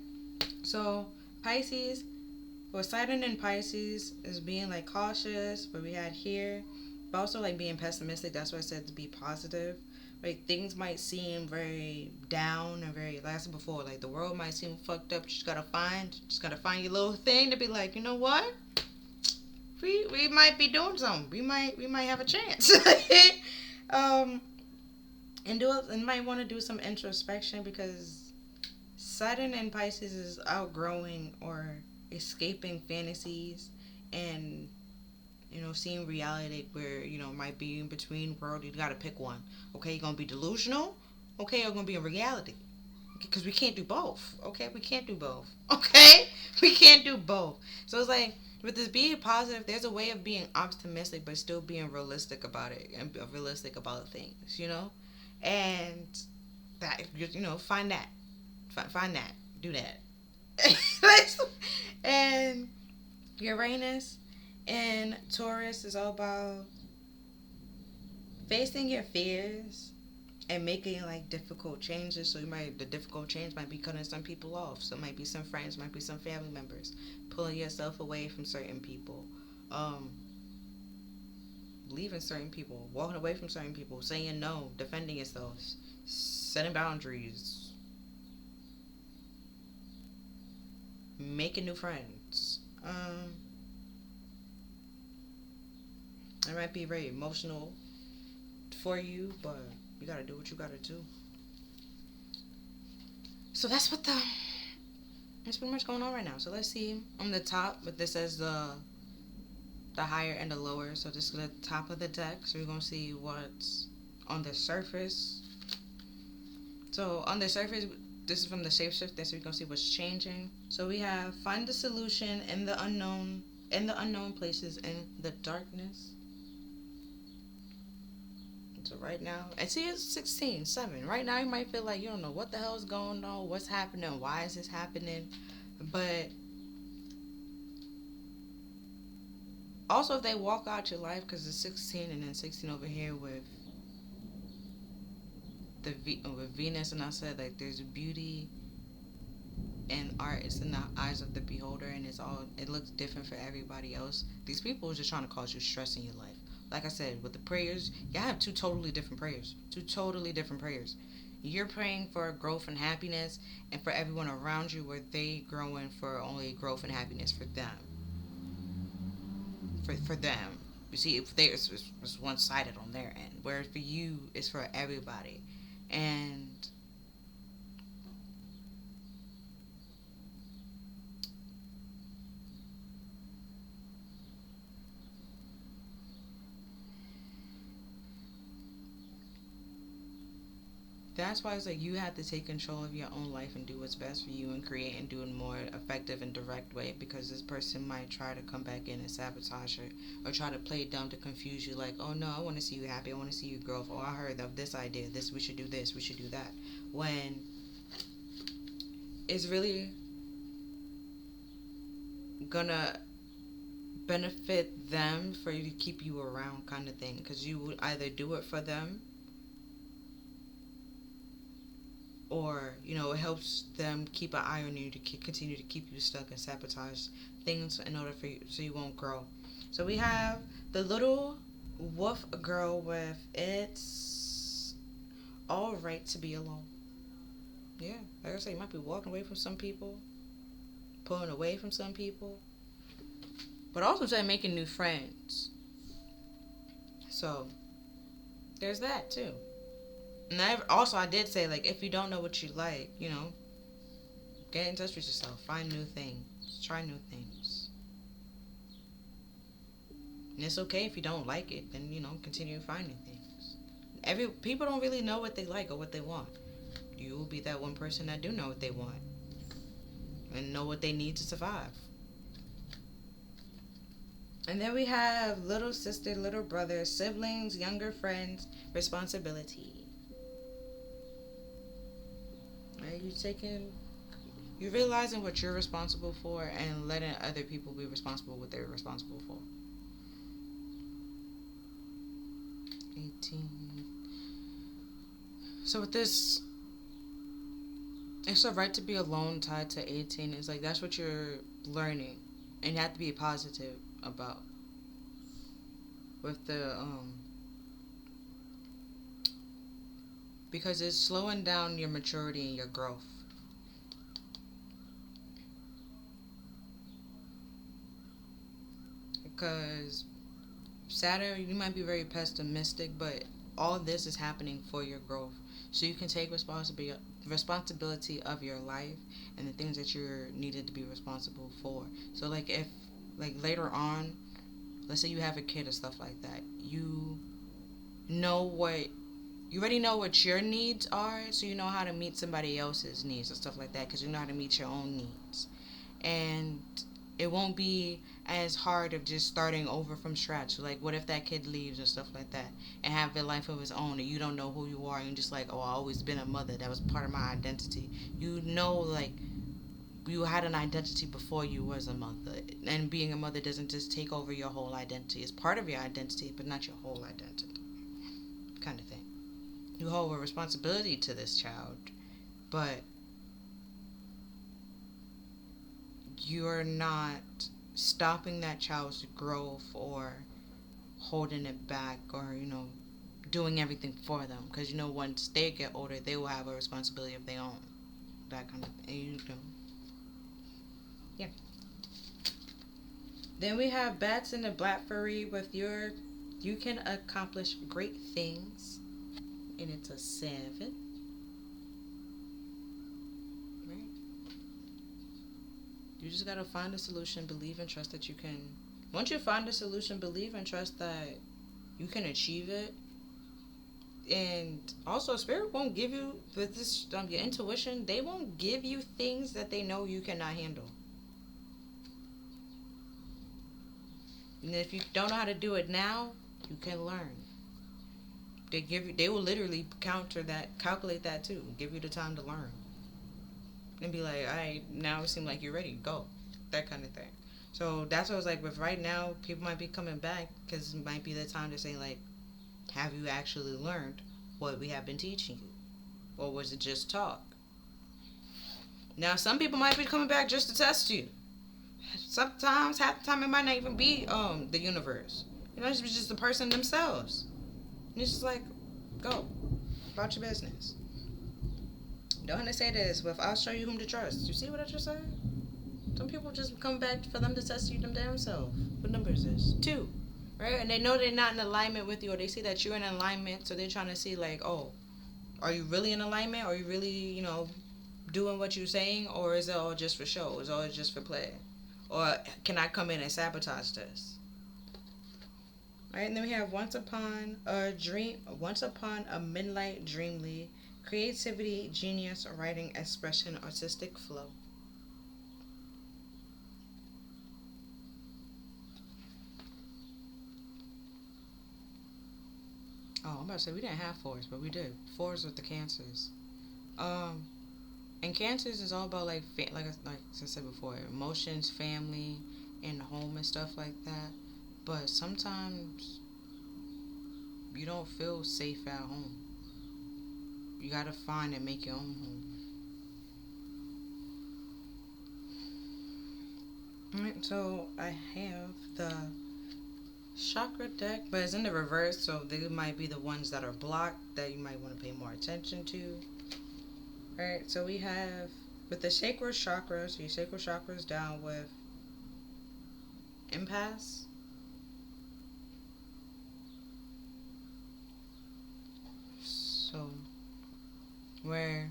So Pisces, well, Saturn in Pisces is being like cautious, but we had here, but also like being pessimistic. That's why I said to be positive. Like things might seem very down and very, like I said before, like the world might seem fucked up. You just gotta find your little thing to be like, you know what? We might be doing something. We might have a chance. and might want to do some introspection because Saturn in Pisces is outgrowing or escaping fantasies and seeing reality where might be in between world. You got to pick one. Okay, you're gonna be delusional. Okay, you're gonna be in reality because we can't do both. Okay, we can't do both. Okay, we can't do both. So it's like with this being positive, there's a way of being optimistic but still being realistic about it and realistic about things. And that find that, find that, do that. And Uranus and Taurus is all about facing your fears and making like difficult changes. So the difficult change might be cutting some people off. So it might be some friends, might be some family members, pulling yourself away from certain people, um, leaving certain people, walking away from certain people, saying no, defending yourself, setting boundaries, making new friends. It might be very emotional for you, but you gotta do what you gotta do. So that's pretty much going on right now. So let's see on the top, but this says the higher and the lower. So this is the top of the deck. So we're gonna see what's on the surface. So on the surface, this is from the shapeshifter. So we're gonna see what's changing. So we have find the solution in the unknown places in the darkness. So right now, and see it's 16:7. Right now you might feel like you don't know what the hell is going on, what's happening, why is this happening. But also if they walk out your life, because it's 16 and then 16 over here with with Venus, and I said like there's beauty and art is in the eyes of the beholder, and it looks different for everybody else. These people are just trying to cause you stress in your life. Like I said, with the prayers, y'all have two totally different prayers. Two totally different prayers. You're praying for growth and happiness, and for everyone around you, where they growing for only growth and happiness for them. For them, you see, if they it's one sided on their end, whereas for you, it's for everybody, and that's why it's like you have to take control of your own life and do what's best for you and create and do it in a more effective and direct way, because this person might try to come back in and sabotage it or try to play dumb to confuse you like, oh no, I want to see you happy, I want to see you grow. Oh, I heard of this idea, we should do this, we should do that, when it's really gonna benefit them for you to keep you around kind of thing, because you would either do it for them or it helps them keep an eye on you to continue to keep you stuck and sabotage things in order for you so you won't grow. So we have the little wolf girl with it's all right to be alone. Yeah, like I say, you might be walking away from some people, pulling away from some people, but also say making new friends. So there's that too. And I did say, like, if you don't know what you like, get in touch with yourself. Find new things. Try new things. And it's okay if you don't like it, then, continue finding things. People don't really know what they like or what they want. You will be that one person that do know what they want and know what they need to survive. And then we have little sister, little brother, siblings, younger friends, responsibility. Right? You're realizing what you're responsible for and letting other people be responsible what they're responsible for. 18. So with this, it's a right to be alone tied to 18. It's like that's what you're learning, and you have to be positive about. With the because it's slowing down your maturity and your growth. Because Saturn, you might be very pessimistic, but all this is happening for your growth, so you can take responsibility of your life and the things that you're needed to be responsible for. So like if like later on, let's say you have a kid or stuff like that, know what you already know what your needs are, so you know how to meet somebody else's needs and stuff like that, because you know how to meet your own needs. And it won't be as hard of just starting over from scratch. Like, what if that kid leaves and stuff like that and have a life of his own, and you don't know who you are, and you're just like, oh, I always been a mother, that was part of my identity. You know, like, you had an identity before you was a mother, and being a mother doesn't just take over your whole identity. It's part of your identity, but not your whole identity, kind of thing. You hold a responsibility to this child, but you're not stopping that child's growth or holding it back, or doing everything for them, because once they get older they will have a responsibility of their own, that kind of thing. Yeah. Then we have bats in the black furry. You can accomplish great things, and it's a 7. You just gotta find a solution, believe and trust that you can. Once you find a solution, believe and trust that you can achieve it. And also, Spirit won't give you, with this, your intuition, they won't give you things that they know you cannot handle. And if you don't know how to do it now, you can learn. They will literally calculate that too, give you the time to learn. And be like, all right, now it seems like you're ready, go, that kind of thing. So that's what I was like, with right now, people might be coming back because it might be the time to say, like, have you actually learned what we have been teaching you, or was it just talk? Now some people might be coming back just to test you. Sometimes, half the time, it might not even be the universe. It's just the person themselves. And it's just like, go about your business. Don't want to say this, but I'll show you whom to trust. You see what I just said? Some people just come back for them to test you them damn self. What number is this? 2. Right? And they know they're not in alignment with you, or they see that you're in alignment, so they're trying to see, like, oh, are you really in alignment? Are you really, doing what you're saying? Or is it all just for show? Is it all just for play? Or can I come in and sabotage this? Right? And then we have once upon a midnight dreamly. Creativity, genius, writing, expression, artistic flow. Oh, I'm about to say we didn't have 4s, but we did. 4s with the cancers. And cancers is all about like I said before, emotions, family, and home and stuff like that. But sometimes you don't feel safe at home. You gotta find and make your own home. Alright, so I have the chakra deck, but it's in the reverse, so they might be the ones that are blocked that you might want to pay more attention to. Alright, so we have with the sacral chakra, so your sacral chakra is down with impasse. So where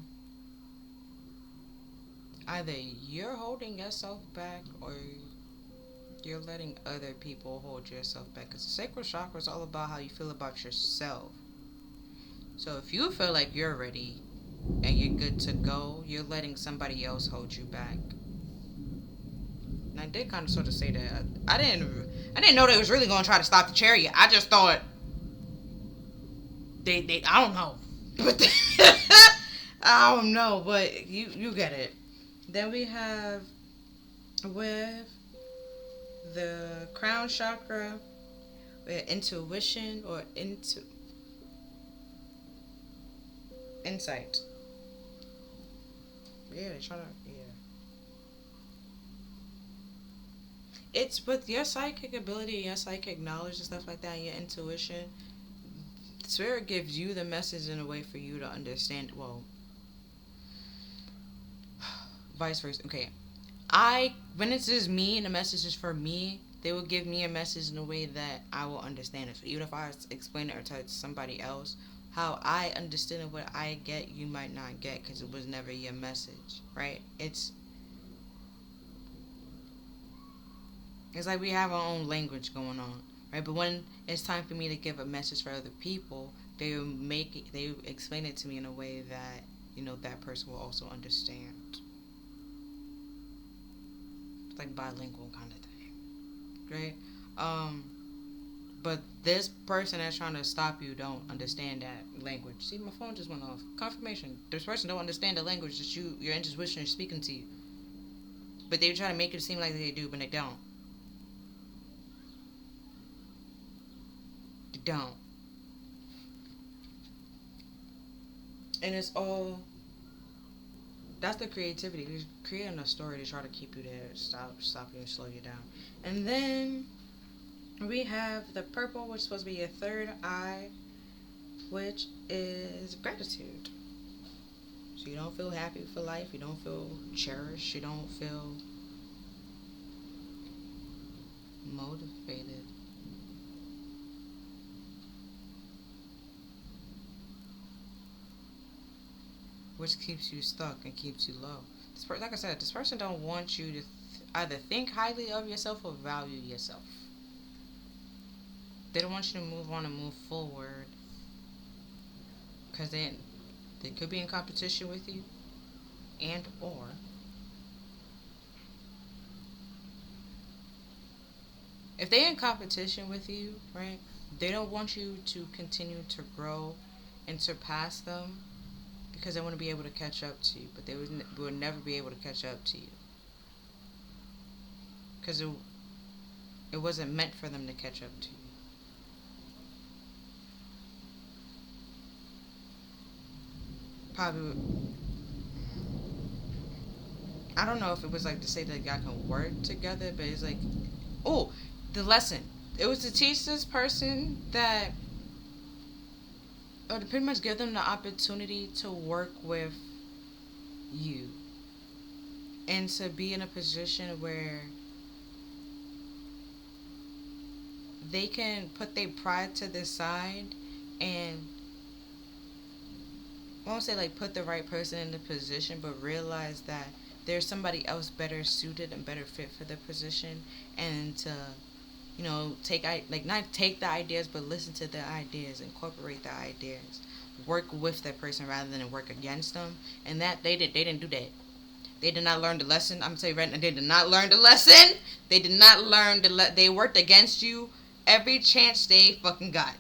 either you're holding yourself back or you're letting other people hold yourself back. Because the sacral chakra is all about how you feel about yourself. So if you feel like you're ready and you're good to go, you're letting somebody else hold you back. And I did kind of sort of say that. I didn't know they was really going to try to stop the chariot. I just thought they I don't know. But I don't know, but you get it. Then we have with the crown chakra, with intuition or insight. Yeah, they're trying to, yeah. It's with your psychic ability, your psychic knowledge and stuff like that, and your intuition. Spirit gives you the message in a way for you to understand. Well, vice versa. Okay, when it's just me and the message is for me, they will give me a message in a way that I will understand it. So even if I explain it or tell it to somebody else, how I understand it, what I get, you might not get because it was never your message, right? It's like we have our own language going on, right? But when it's time for me to give a message for other people, they explain it to me in a way that that person will also understand. It's like bilingual kind of thing, right? Um, but this person that's trying to stop you don't understand that language. See, my phone just went off. Confirmation. This person don't understand the language that your intuition is speaking to you. But they try to make it seem like they do, but they don't. They don't. And it's all that's the creativity. They're creating a story to try to keep you there, stop you and slow you down. And then we have the purple, which is supposed to be your third eye, which is gratitude. So you don't feel happy for life, you don't feel cherished, you don't feel motivated. Which keeps you stuck and keeps you low. Like I said, this person don't want you to either think highly of yourself or value yourself. They don't want you to move on and move forward because they could be in competition with you, and or if they're in competition with you, right? They don't want you to continue to grow and surpass them because they want to be able to catch up to you, but they would never be able to catch up to you because it wasn't meant for them to catch up to you. Probably, I don't know if it was like to say that y'all can work together, but it's like, oh, the lesson. It was to teach this person that, or to pretty much give them the opportunity to work with you and to be in a position where they can put their pride to the side and I won't say like put the right person in the position, but realize that there's somebody else better suited and better fit for the position, and to take like not take the ideas, but listen to the ideas, incorporate the ideas, work with that person rather than work against them. And that they didn't do that. They did not learn the lesson. I'm gonna tell you right now, they did not learn the lesson. They did not learn they worked against you every chance they fucking got.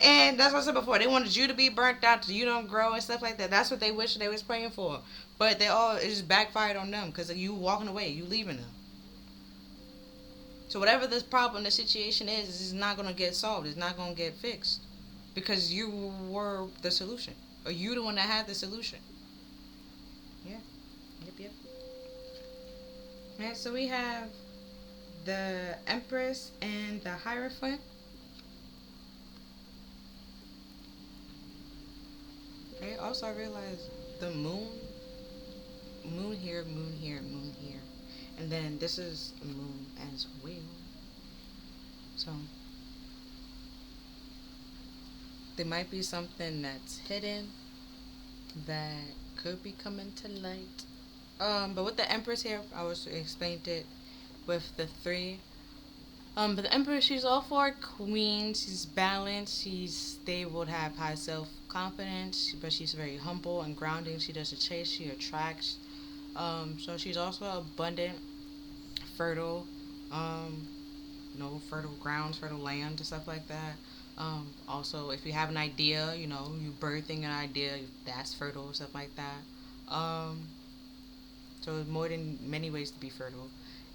And that's what I said before. They wanted you to be burnt out so you don't grow and stuff like that. That's what they wish they was praying for. But it just backfired on them because you walking away, you leaving them. So whatever this problem, the situation is not gonna get solved. It's not gonna get fixed because you were the solution, or you the one that had the solution. Yeah. Yep. Yep. Yeah. So we have the Empress and the Hierophant. Okay. Also, I realized the moon here, moon here, moon here, and then this is moon as well. So there might be something that's hidden that could be coming to light. But with the Empress here, I was explained it with the three. But the Empress, she's all for a queen. She's balanced. She's stable to have high self-confidence. But she's very humble and grounding. She doesn't chase. She attracts. So she's also abundant, fertile. Fertile grounds, fertile land, and stuff like that. Also, if you have an idea, you birthing an idea, that's fertile, stuff like that. So there's more than many ways to be fertile.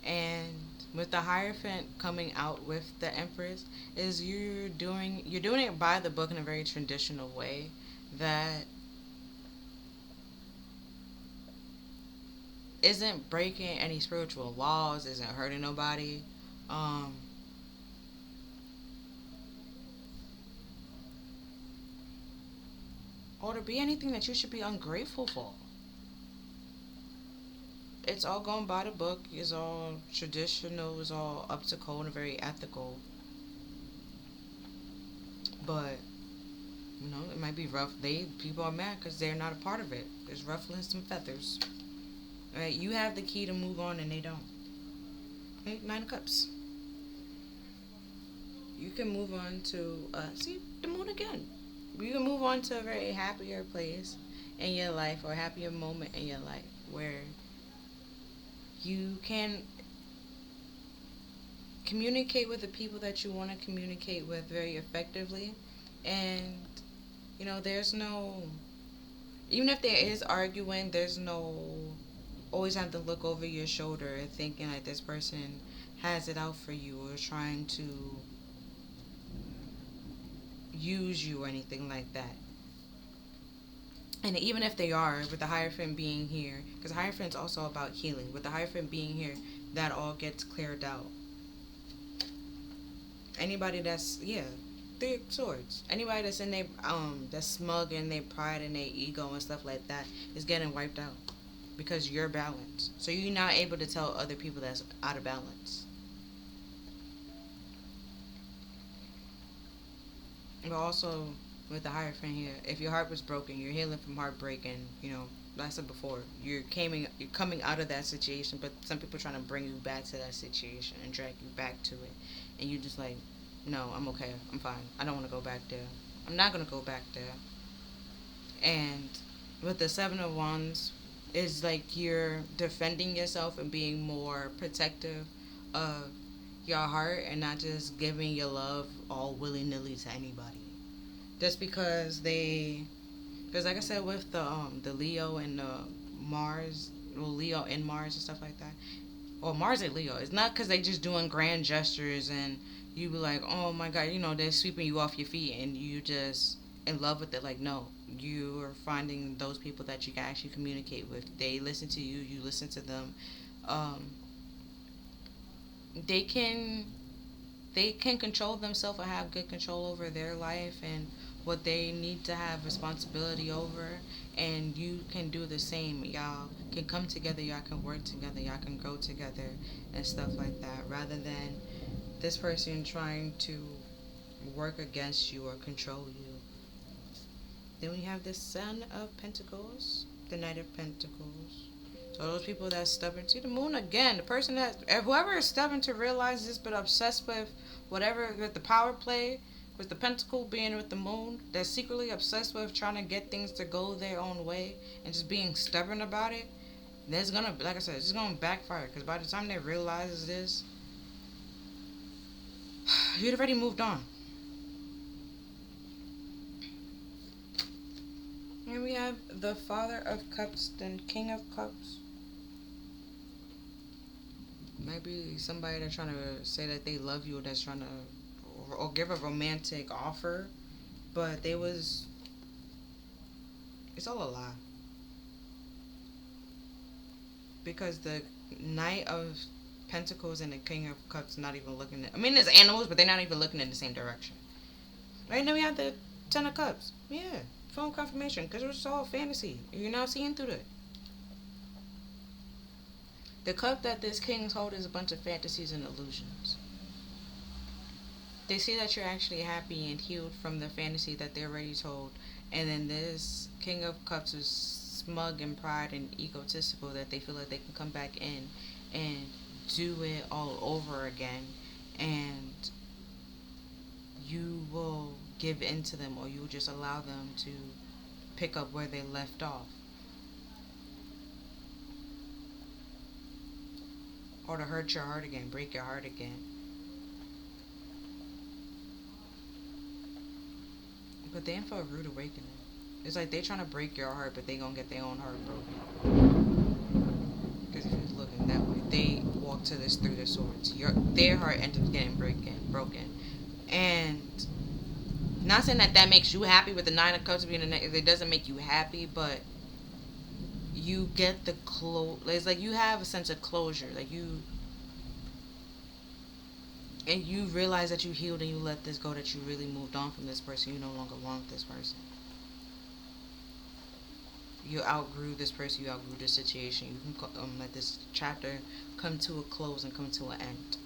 And with the Hierophant coming out with the Empress, is you're doing it by the book in a very traditional way that isn't breaking any spiritual laws, isn't hurting nobody. Um, or to be anything that you should be ungrateful for. it's all going by the book. It's all traditional. It's all up to code and very ethical. But it might be rough. People are mad because they're not a part of it. It's ruffling some feathers. Right? You have the key to move on, and they don't. Right? Nine of Cups. You can move on to see the moon again. You can move on to a very happier place in your life, or a happier moment in your life, where you can communicate with the people that you want to communicate with very effectively. And there's no, even if there is arguing, there's no always have to look over your shoulder thinking like this person has it out for you or trying to use you or anything like that. And even if they are, with the Hierophant being here, because Hierophant's also about healing, with the Hierophant being here, that all gets cleared out. Anybody that's, Three of Swords. Anybody that's in their that's smug in their pride and their ego and stuff like that is getting wiped out because you're balanced. So you're not able to tell other people that's out of balance. But also with the Hierophant here, if your heart was broken, you're healing from heartbreak, and like I said before, you're coming out of that situation, but some people are trying to bring you back to that situation and drag you back to it, and you just like, no, I'm okay, I'm fine, I don't want to go back there, I'm not going to go back there. And with the Seven of Wands, is like you're defending yourself and being more protective of your heart and not just giving your love all willy-nilly to anybody. Just because like I said with the Leo and the Mars, well, Leo and Mars and stuff like that, or Mars and Leo, it's not because they just doing grand gestures and you be like, oh my god, they're sweeping you off your feet and you just in love with it. Like, no, you are finding those people that you can actually communicate with. They listen to you, you listen to them. They can control themselves or have good control over their life and what they need to have responsibility over, and you can do the same. Y'all can come together, y'all can work together, y'all can grow together and stuff like that, rather than this person trying to work against you or control you. Then we have the Son of Pentacles, the Knight of Pentacles. So those people that's stubborn, see the moon again, the person that, whoever is stubborn to realize this but obsessed with whatever, with the power play, with the pentacle being with the moon, that's secretly obsessed with trying to get things to go their own way and just being stubborn about it, there's gonna, like I said, it's gonna backfire, because by the time they realize this, you'd already moved on. And we have the Father of Cups, then King of Cups. Maybe somebody that's trying to say that they love you, that's trying to, or give a romantic offer, but it's all a lie. Because the Knight of Pentacles and the King of Cups not even looking at, there's animals, but they're not even looking in the same direction. Right now we have the Ten of Cups. Yeah, phone confirmation, because it's all fantasy. You're not seeing through it. The cup that this king's hold is a bunch of fantasies and illusions. They see that you're actually happy and healed from the fantasy that they already told, and then this King of Cups is smug and pride and egotistical that they feel like they can come back in and do it all over again, and you will give in to them, or you will just allow them to pick up where they left off, or to hurt your heart again, break your heart again. But they're in for a rude awakening. It's like they're trying to break your heart, but they gonna get their own heart broken. Because if you're looking that way, they walk to this through the swords. Their heart ends up getting broken. And not saying that makes you happy with the Nine of Cups being it doesn't make you happy, but you get the it's like you have a sense of closure, like and you realize that you healed and you let this go, that you really moved on from this person, you no longer want this person. you outgrew this person, you outgrew this situation. You can let this chapter come to a close and come to an end.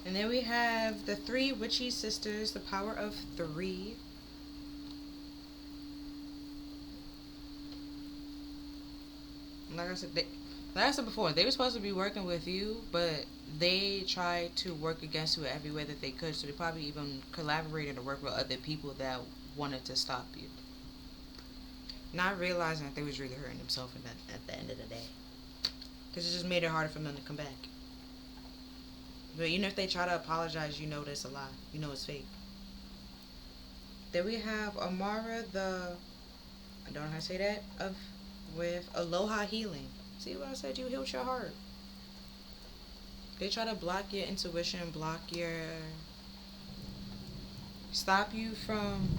And then we have the three witchy sisters, the power of three. Like I said before, they were supposed to be working with you, but they tried to work against you every way that they could. So they probably even collaborated or worked with other people that wanted to stop you. Not realizing that they was really hurting themselves at the end of the day. Because it just made it harder for them to come back. But even if they try to apologize, you know that's a lie. You know it's fake. Then we have Amara, I don't know how to say that, with Aloha Healing. See what I said? You healed your heart. They try to block your intuition, stop you from,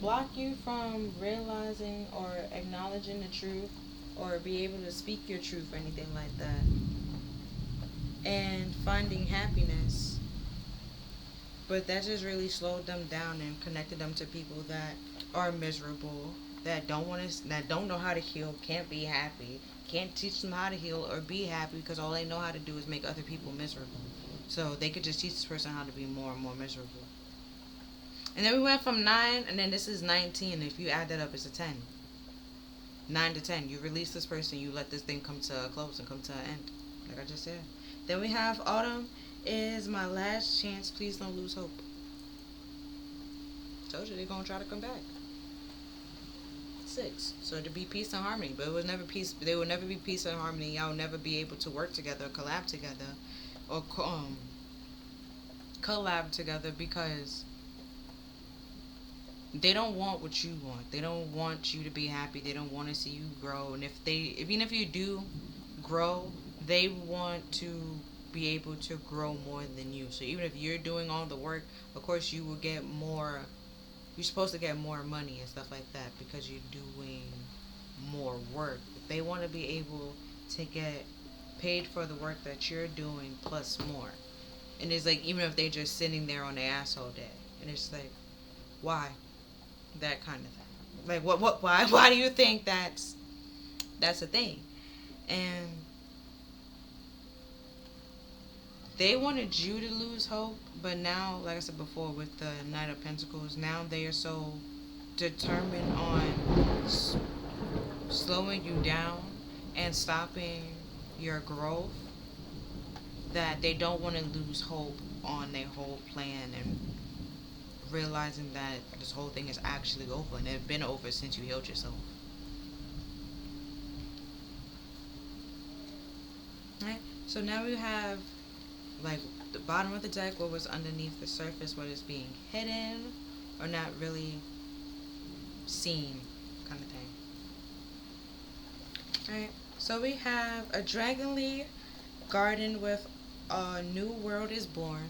block you from realizing or acknowledging the truth, or be able to speak your truth or anything like that. And finding happiness. But that just really slowed them down and connected them to people that are miserable, that don't know how to heal, can't be happy, can't teach them how to heal or be happy, because all they know how to do is make other people miserable. So they could just teach this person how to be more and more miserable. And then we went from 9, and then this is 19. If you add that up, it's a 10. 9 to 10. You release this person, you let this thing come to a close and come to an end, like I just said. Then we have Autumn is my last chance. Please don't lose hope. Told you they're going to try to come back. 6. So to be peace and harmony. But it was never peace. They will never be peace and harmony. Y'all will never be able to work together, collab together, or collab together, because they don't want what you want. They don't want you to be happy. They don't want to see you grow. And even if you do grow, they want to be able to grow more than you. So even if you're doing all the work, of course you will get more. You're supposed to get more money and stuff like that because you're doing more work. They want to be able to get paid for the work that you're doing plus more. And it's like, even if they're just sitting there on their ass all day, and it's like, why? That kind of thing. Like, why do you think that's a thing? And they wanted you to lose hope, but now, like I said before, with the Knight of Pentacles, now they are so determined on slowing you down and stopping your growth that they don't want to lose hope on their whole plan, and realizing that this whole thing is actually over, and it's been over since you healed yourself. Alright, so now we have like the bottom of the deck, what was underneath the surface, what is being hidden or not really seen, kind of thing. Alright, so we have a dragonly garden with a new world is born.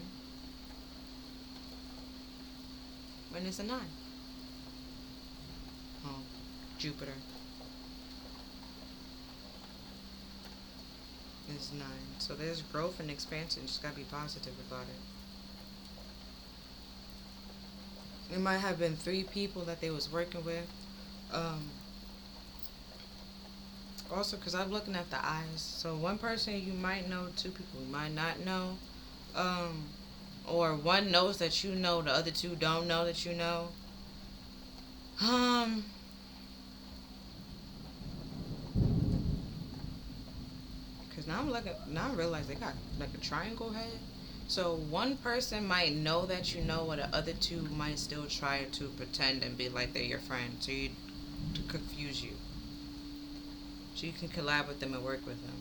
When it's a 9. Oh, Jupiter. Is 9. So there's growth and expansion. Just gotta be positive about it. It might have been 3 people that they was working with. Also, because I'm looking at the eyes. So one person you might know, 2 people you might not know. Or one knows that you know, the other 2 don't know that you know. Now I realize they got like a triangle head. So one person might know that you know, or the other 2 might still try to pretend and be like they're your friend, so you to confuse you. So you can collab with them and work with them.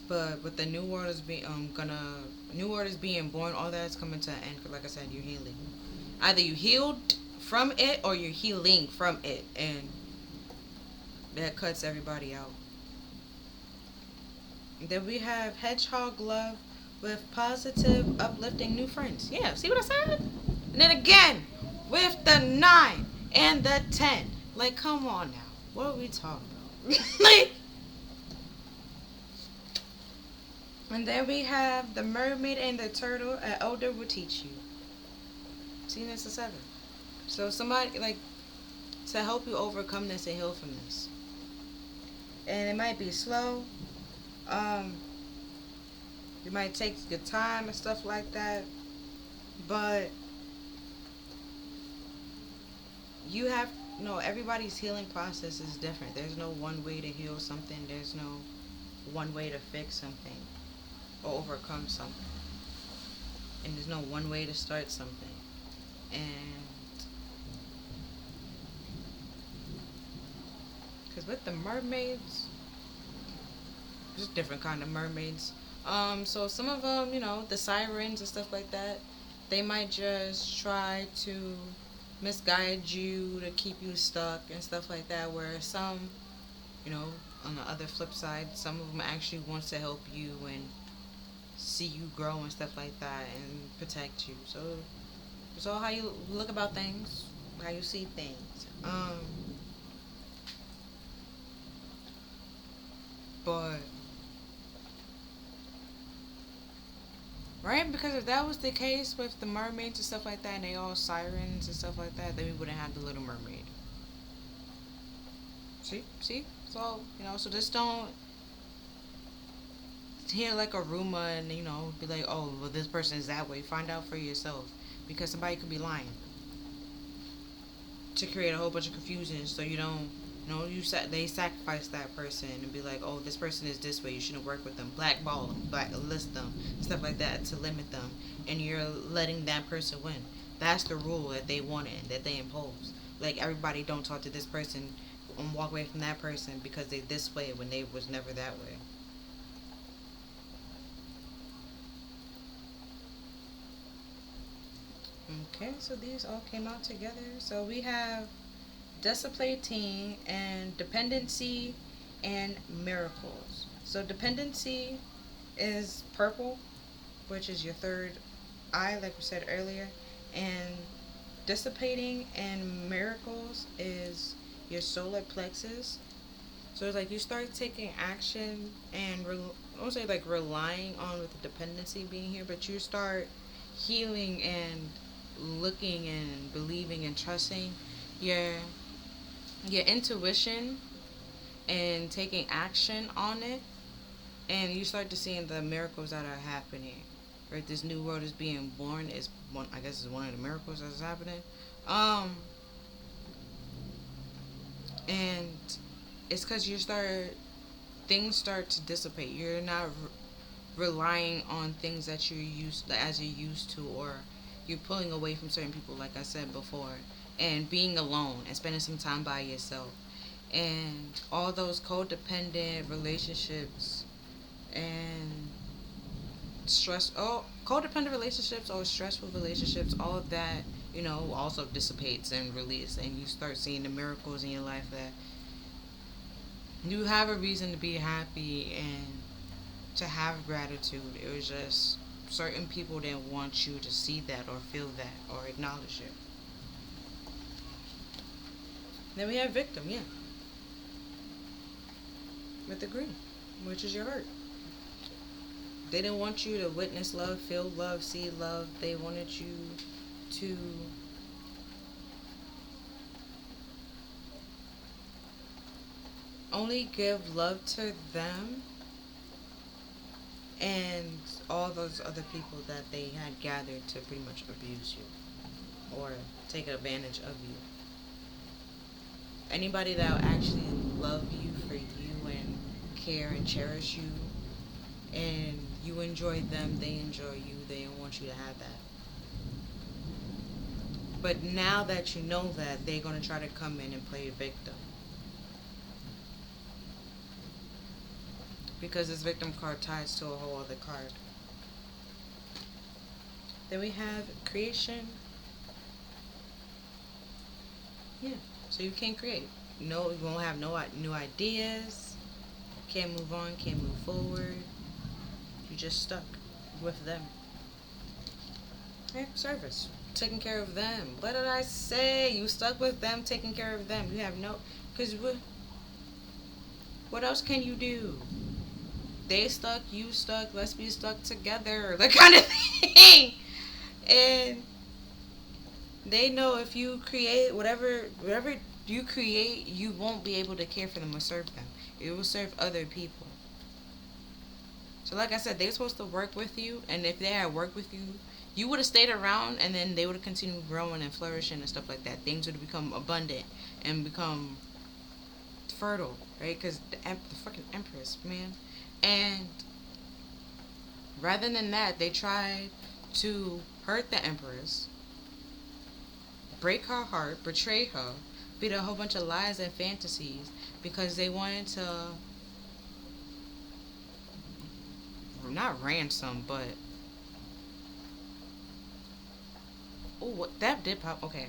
But with the new world is being born, all that is coming to an end. Cause like I said, you're healing. Either you healed from it or you're healing from it, and that cuts everybody out. And then we have hedgehog love with positive, uplifting new friends. Yeah, see what I said? And then again with the 9 and the 10. Like, come on now, what are we talking about? Like, And then we have the mermaid and the turtle. An elder will teach you. See, that's a 7. So somebody like to help you overcome this and heal from this. And it might be slow. Um, you might take your time and stuff like that. But you have no. Everybody's healing process is different. There's no one way to heal something. There's no one way to fix something or overcome something. And there's no one way to start something. And because with the mermaids, there's different kind of mermaids. So some of them, the sirens and stuff like that, they might just try to misguide you to keep you stuck and stuff like that. Where some, you know, on the other flip side, some of them actually wants to help you and see you grow and stuff like that and protect you. So it's all how you look about things, how you see things. But right, because if that was the case with the mermaids and stuff like that, and they all sirens and stuff like that, then we wouldn't have the Little Mermaid. See, so so just don't hear like a rumor and be like, oh, well, this person is that way. Find out for yourself, because somebody could be lying to create a whole bunch of confusion, so you don't. They sacrifice that person and be like, oh, this person is this way. You shouldn't work with them. Blackball them, blacklist them, stuff like that to limit them, and you're letting that person win. That's the rule that they wanted, that they imposed. Like, everybody don't talk to this person and walk away from that person because they this way when they was never that way. Okay, so these all came out together. So we have disciplating and dependency and miracles. So dependency is purple, which is your third eye, like we said earlier, and dissipating and miracles is your solar plexus. So it's like you start taking action and I don't say like relying on with the dependency being here, but you start healing and looking and believing and trusting your intuition and taking action on it, and you start to seeing the miracles that are happening. Right, this new world is being born is one. I guess is one of the miracles that's happening. And it's because things start to dissipate. You're not relying on things that you're used to, or you're pulling away from certain people, like I said before, and being alone and spending some time by yourself, and all those codependent relationships and codependent relationships or stressful relationships, all of that, also dissipates and releases, and you start seeing the miracles in your life that you have a reason to be happy and to have gratitude. It was just certain people didn't want you to see that or feel that or acknowledge it. Then we have victim, yeah, with the green, which is your hurt. They didn't want you to witness love, feel love, see love. They wanted you to only give love to them and all those other people that they had gathered to pretty much abuse you or take advantage of you. Anybody that will actually love you for you and care and cherish you, and you enjoy them, they enjoy you, they don't want you to have that. But now that you know that, they're going to try to come in and play a victim. Because this victim card ties to a whole other card. Then we have creation. Yeah, so you can't create. No, you won't have no new ideas. Can't move on, can't move forward. You're just stuck with them. Okay, service. Taking care of them. What did I say? You stuck with them, taking care of them. You have no... Because what else can you do? they stuck, you stuck, let's be stuck together, that kind of thing. And they know if you create whatever you create, you won't be able to care for them or serve them. It will serve other people. So like I said, they're supposed to work with you, and if they had worked with you, you would have stayed around, and then they would have continued growing and flourishing and stuff like that. Things would have become abundant and become fertile, right? Because the fucking Empress, man. And rather than that, they tried to hurt the Empress, break her heart, betray her, feed her a whole bunch of lies and fantasies because they wanted to not ransom, but oh, that did pop. Okay,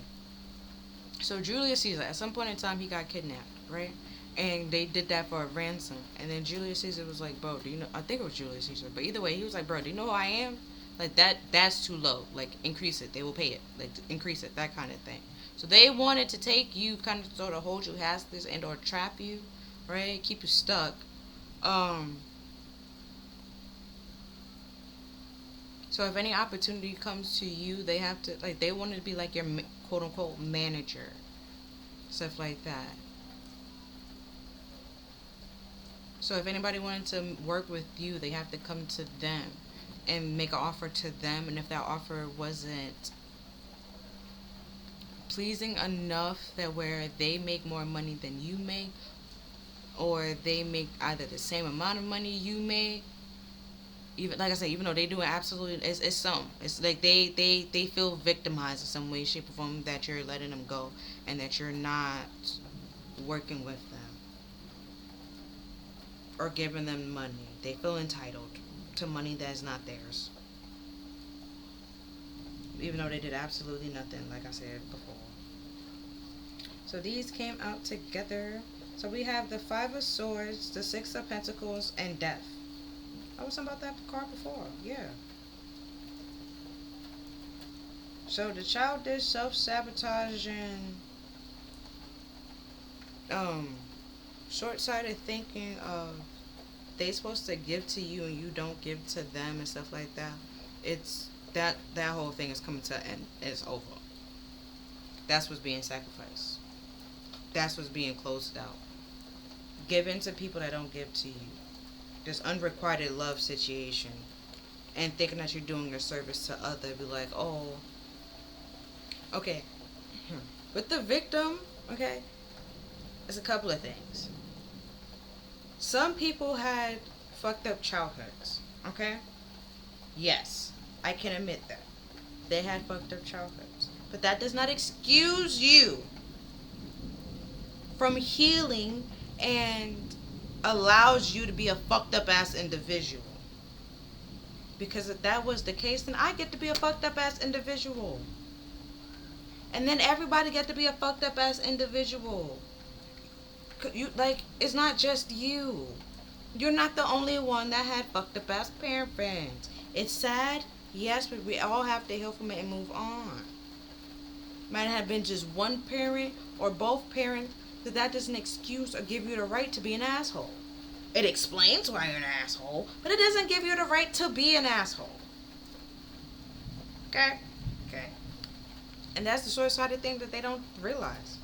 so Julius Caesar, at some point in time, he got kidnapped, right? And they did that for a ransom. And then Julius Caesar was like, bro, do you know? I think it was Julius Caesar, but either way, he was like, bro, do you know who I am? Like that's too low. Like increase it, they will pay it. Like increase it, that kind of thing. So they wanted to take you, kind of sort of hold you hostage and or trap you, right? Keep you stuck. So if any opportunity comes to you, they have to, like, they want to be like your quote unquote manager, stuff like that. So if anybody wanted to work with you, they have to come to them and make an offer to them. And if that offer wasn't pleasing enough that where they make more money than you make, or they make either the same amount of money you make, even like I said, even though they do it absolutely, it's like they feel victimized in some way, shape, or form, that you're letting them go and that you're not working with them or giving them money. They feel entitled to money that's not theirs, even though they did absolutely nothing, like I said before. So these came out together. So we have the Five of Swords, the Six of Pentacles, and Death. I was talking about that card before. Yeah. So the childish, self-sabotaging, short-sighted thinking of they supposed to give to you and you don't give to them and stuff like that. It's that whole thing is coming to an end. It's over. That's what's being sacrificed. That's what's being closed out. Given to people that don't give to you. This unrequited love situation. And thinking that you're doing a service to other. Be like, oh. Okay. With the victim, okay, there's a couple of things. Some people had fucked up childhoods. Okay? Yes. I can admit that. They had fucked up childhoods. But that does not excuse you from healing and allows you to be a fucked up ass individual. Because if that was the case, then I get to be a fucked up ass individual. And then everybody get to be a fucked up ass individual. You, like, it's not just you. You're not the only one that had fucked up ass parents. It's sad, yes, but we all have to heal from it and move on. Might have been just one parent or both parents, but that doesn't excuse or give you the right to be an asshole. It explains why you're an asshole, but it doesn't give you the right to be an asshole. Okay? Okay. And that's the short-sighted thing that they don't realize.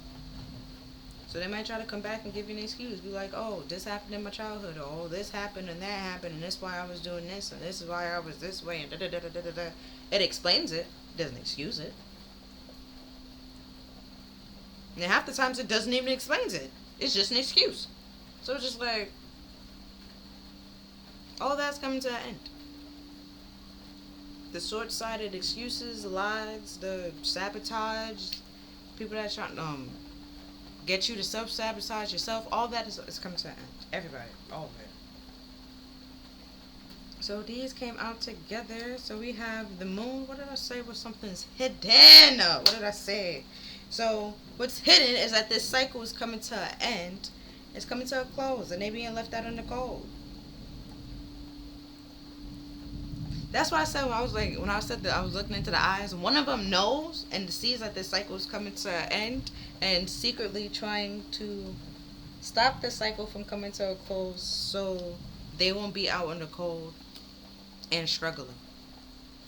So they might try to come back and give you an excuse. Be like, oh, this happened in my childhood. Or, oh, this happened and that happened. And that's why I was doing this. And this is why I was this way. And da-da-da-da-da-da. It explains it. It doesn't excuse it. And half the times it doesn't even explain it. It's just an excuse. So it's just like, all that's coming to an end. The short-sighted excuses, the lies, the sabotage, people that try to get you to self-sabotage yourself, all that is coming to an end. Everybody, all of it. So these came out together. So we have the moon. What did I say? What something's hidden? What did I say? So what's hidden is that this cycle is coming to an end. It's coming to a close, and they being left out in the cold. That's why I said when I said that I was looking into the eyes, one of them knows and sees that this cycle is coming to an end and secretly trying to stop the cycle from coming to a close so they won't be out in the cold and struggling.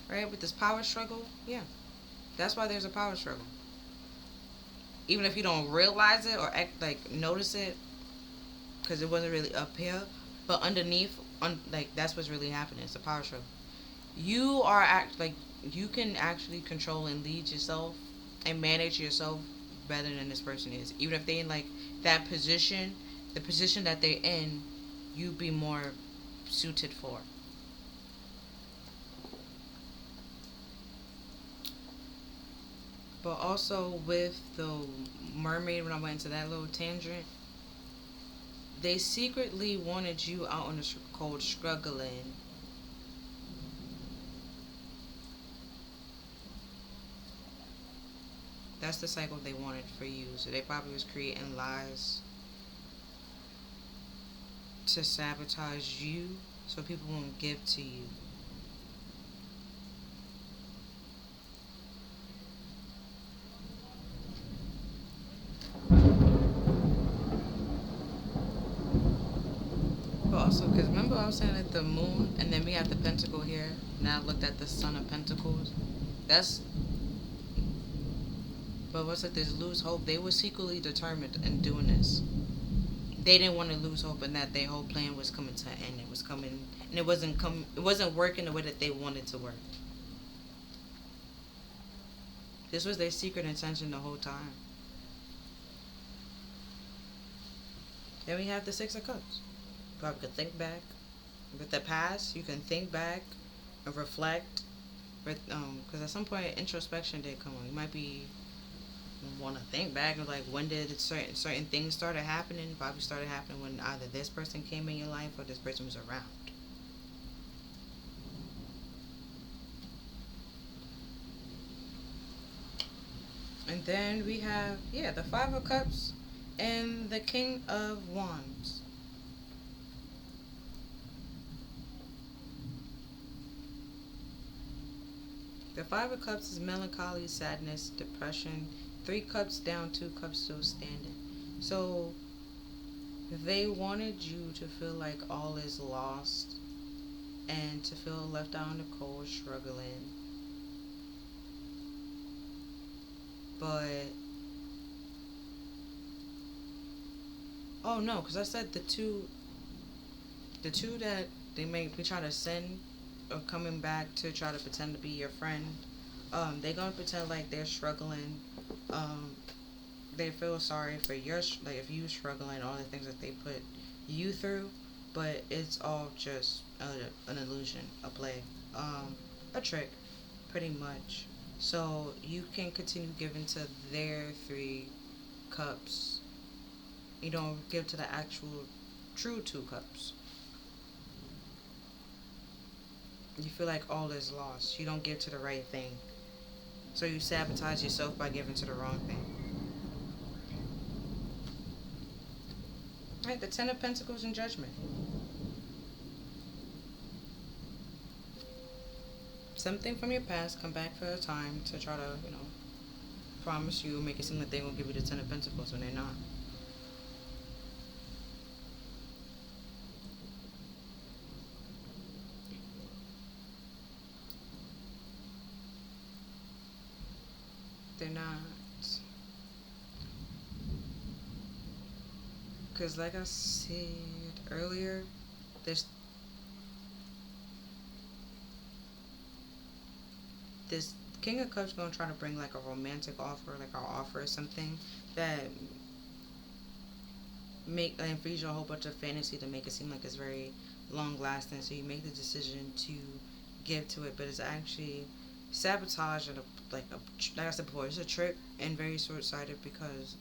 Right? With this power struggle, yeah. That's why there's a power struggle. Even if you don't realize it or act like notice it, because it wasn't really up here, but underneath, like that's what's really happening. It's a power struggle. You are like you can actually control and lead yourself and manage yourself better than this person is. Even if they in like that position, the position that they're in, you be more suited for. But also with the mermaid, when I went into that little tangent, they secretly wanted you out on the cold struggling. That's the cycle they wanted for you. So they probably was creating lies to sabotage you so people won't give to you. But also, because remember I was saying that the moon, and then we have the pentacle here. Now I looked at the son of pentacles. That's, but what's like this lose hope? They were secretly determined in doing this. They didn't want to lose hope, and that their whole plan was coming to an end. It was coming, and It wasn't working the way that they wanted to work. This was their secret intention the whole time. Then we have the Six of Cups. Probably could think back. With the past, you can think back and reflect. Because at some point, introspection did come on. You might be want to think back and like when did certain things started happening. Probably started happening when either this person came in your life or this person was around. And then we have the Five of Cups and the King of Wands. The Five of Cups is melancholy, sadness, depression. 3 cups down, 2 cups still standing. So they wanted you to feel like all is lost and to feel left out in the cold, struggling. But oh no, because I said the two that they make me try to send or coming back to try to pretend to be your friend. They're gonna pretend like they're struggling. Um, they feel sorry for your like if you struggling, all the things that they put you through, but it's all just an illusion, a play, a trick, pretty much. So you can continue giving to their 3 cups. You don't give to the actual true 2 cups. You feel like all is lost. You don't give to the right thing. So you sabotage yourself by giving to the wrong thing. Right, the Ten of Pentacles and Judgment. Something from your past come back for a time to try to, promise you, make it seem like they won't give you the Ten of Pentacles when they're not. They're not. Because like I said earlier, there's this King of Cups going to try to bring like a romantic offer, like an offer or something that make and feeds you a whole bunch of fantasy to make it seem like it's very long lasting. So you make the decision to give to it, but it's actually sabotage and like I said before, it's a trick and very short sighted because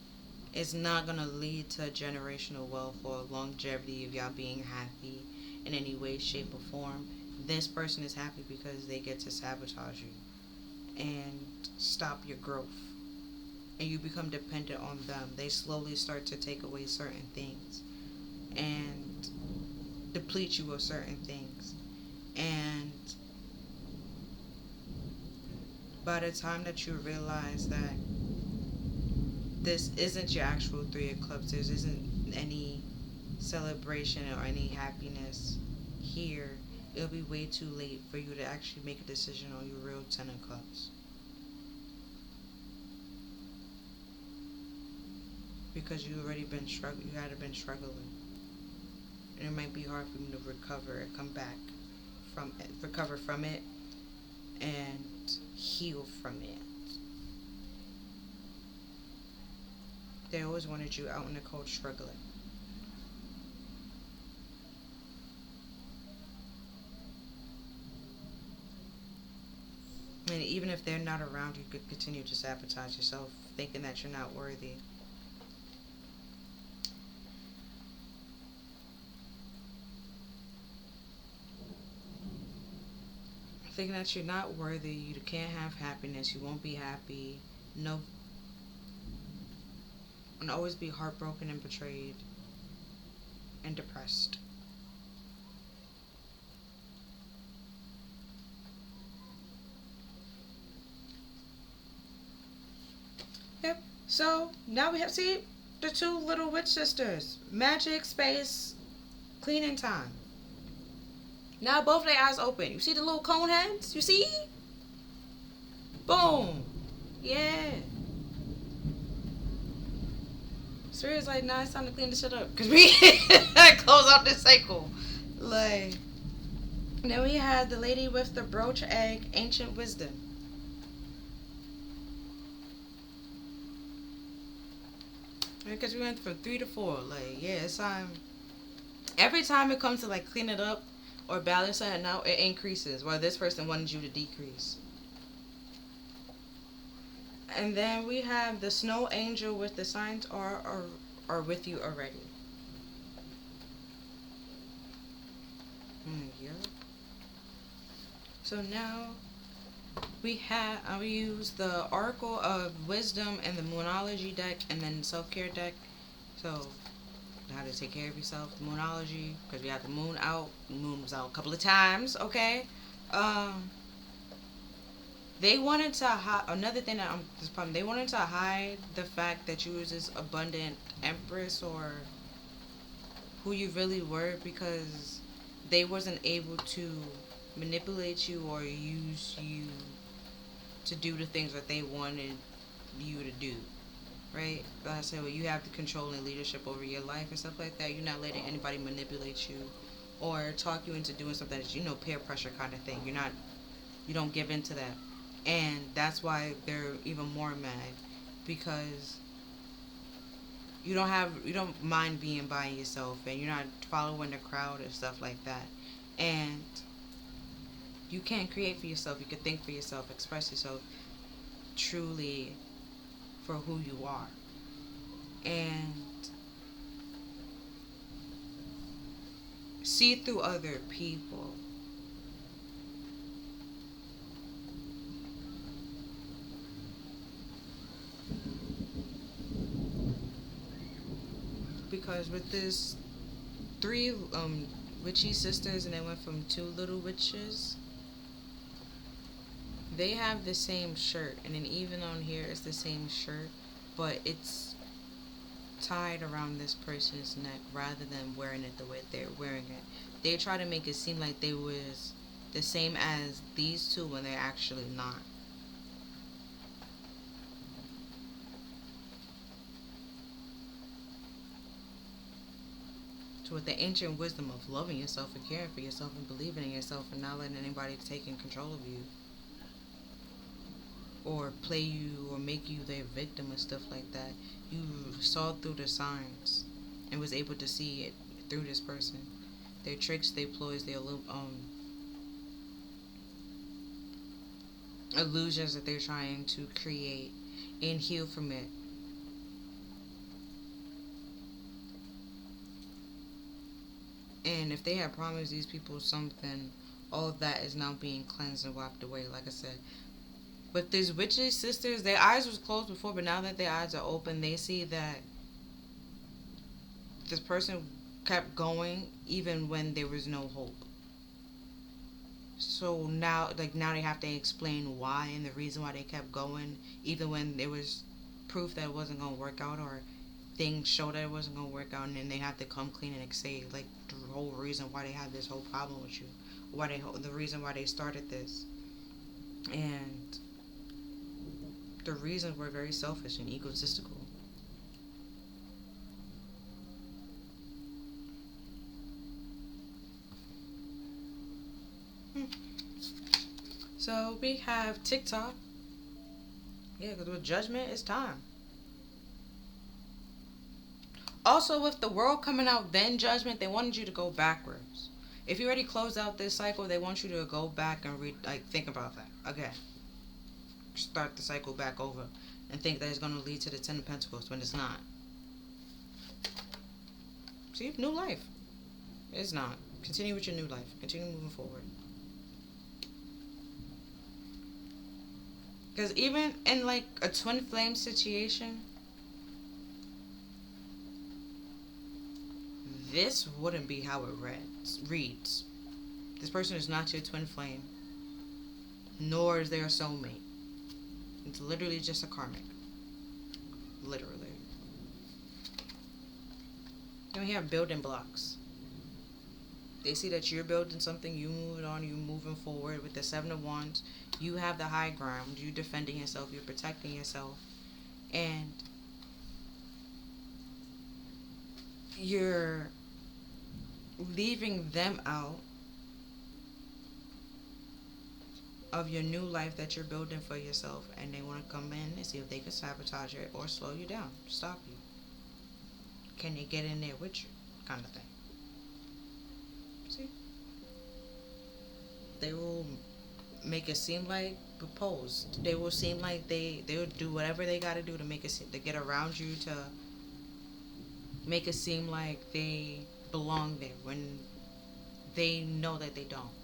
it's not gonna lead to generational wealth or longevity of y'all being happy in any way, shape, or form. This person is happy because they get to sabotage you and stop your growth. And you become dependent on them. They slowly start to take away certain things and deplete you of certain things. And by the time that you realize that this isn't your actual 3 of Cups, there isn't any celebration or any happiness, here, it'll be way too late for you to actually make a decision on your real Ten of Cups. Because you already been struggling, you had been struggling. And it might be hard for you to recover and come back from it, recover from it, and heal from it. They always wanted you out in the cold struggling. And even if they're not around, you could continue to sabotage yourself, thinking that you're not worthy. Thinking that you're not worthy, you can't have happiness, you won't be happy, no, and always be heartbroken and betrayed and depressed. Yep. So now we have, see, the two little witch sisters. Magic, space, cleaning time. Now both their eyes open. You see the little cone heads? You see? Boom. Yeah. Spirit's like, nah, it's time to clean this shit up. Because we close out this cycle. Like, then we had the lady with the brooch egg, ancient wisdom. Because we went from 3 to 4. Like, yeah, it's time. Every time it comes to like clean it up or balance it out, it increases. While this person wanted you to decrease. And then we have the snow angel with the signs are with you already. Yeah. So now I will use the Oracle of Wisdom and the Moonology deck, and then self-care deck. So how to take care of yourself, the Moonology, because we have the moon out. The moon was out a couple of times, okay? They wanted to hide, another thing that this problem, they wanted to hide the fact that you was this abundant empress or who you really were, because they wasn't able to manipulate you or use you to do the things that they wanted you to do, right? Like I said, well, you have the control and leadership over your life and stuff like that. You're not letting anybody manipulate you or talk you into doing something that's, peer pressure kind of thing. You don't give in to that. And that's why they're even more mad, because you don't mind being by yourself and you're not following the crowd and stuff like that. And you can't create for yourself. You can think for yourself, express yourself truly for who you are. And see through other people. Because with this 3 witchy sisters, and they went from 2 little witches, they have the same shirt, and then even on here it's the same shirt, but it's tied around this person's neck rather than wearing it the way they're wearing it. They try to make it seem like they was the same as these two when they're actually not. So with the ancient wisdom of loving yourself and caring for yourself and believing in yourself and not letting anybody take control of you or play you or make you their victim and stuff like that, you saw through the signs and was able to see it through this person. Their tricks, their ploys, their illusions that they're trying to create and heal from it. And if they had promised these people something, all of that is now being cleansed and wiped away, like I said. But these witches sisters, their eyes was closed before, but now that their eyes are open, they see that this person kept going even when there was no hope. So now they have to explain why and the reason why they kept going, even when there was proof that it wasn't going to work out, or things show that it wasn't gonna work out, and then they have to come clean and say like the whole reason why they had this whole problem with you, the reason why they started this, and the reasons were very selfish and egotistical. So we have TikTok. Yeah, because with judgment, it's time. Also, with the world coming out, then judgment, they wanted you to go backwards. If you already closed out this cycle, they want you to go back and think about that. Okay. Start the cycle back over and think that it's going to lead to the Ten of Pentacles when it's not. See? New life. It's not. Continue with your new life. Continue moving forward. Because even in like a twin flame situation, this wouldn't be how it reads. This person is not your twin flame, nor is their soulmate. It's literally just a karmic. Literally. Then we have building blocks. They see that you're building something, you moving on, you moving forward with the Seven of Wands. You have the high ground. You defending yourself. You're protecting yourself. And you're leaving them out of your new life that you're building for yourself. And they want to come in and see if they can sabotage it or slow you down. Stop you. Can they get in there with you? Kind of thing. See? They will make it seem like proposed. They will seem like they will do whatever they got to do to make it to get around you, to make it seem like they belong there when they know that they don't.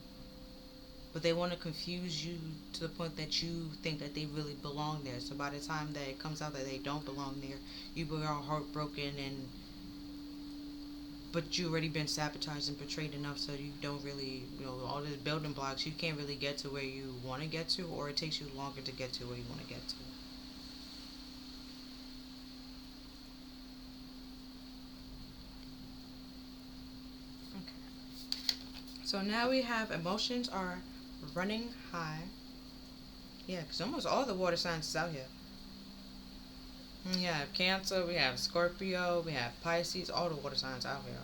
But they want to confuse you to the point that you think that they really belong there. So by the time that it comes out that they don't belong there, you will be all heartbroken, but you already been sabotaged and betrayed enough, so you don't really, all the building blocks, you can't really get to where you want to get to, or it takes you longer to get to where you want to get to. Okay. So now we have emotions are running high. Yeah, because almost all the water signs is out here. We have Cancer, we have Scorpio, we have Pisces, all the water signs out here.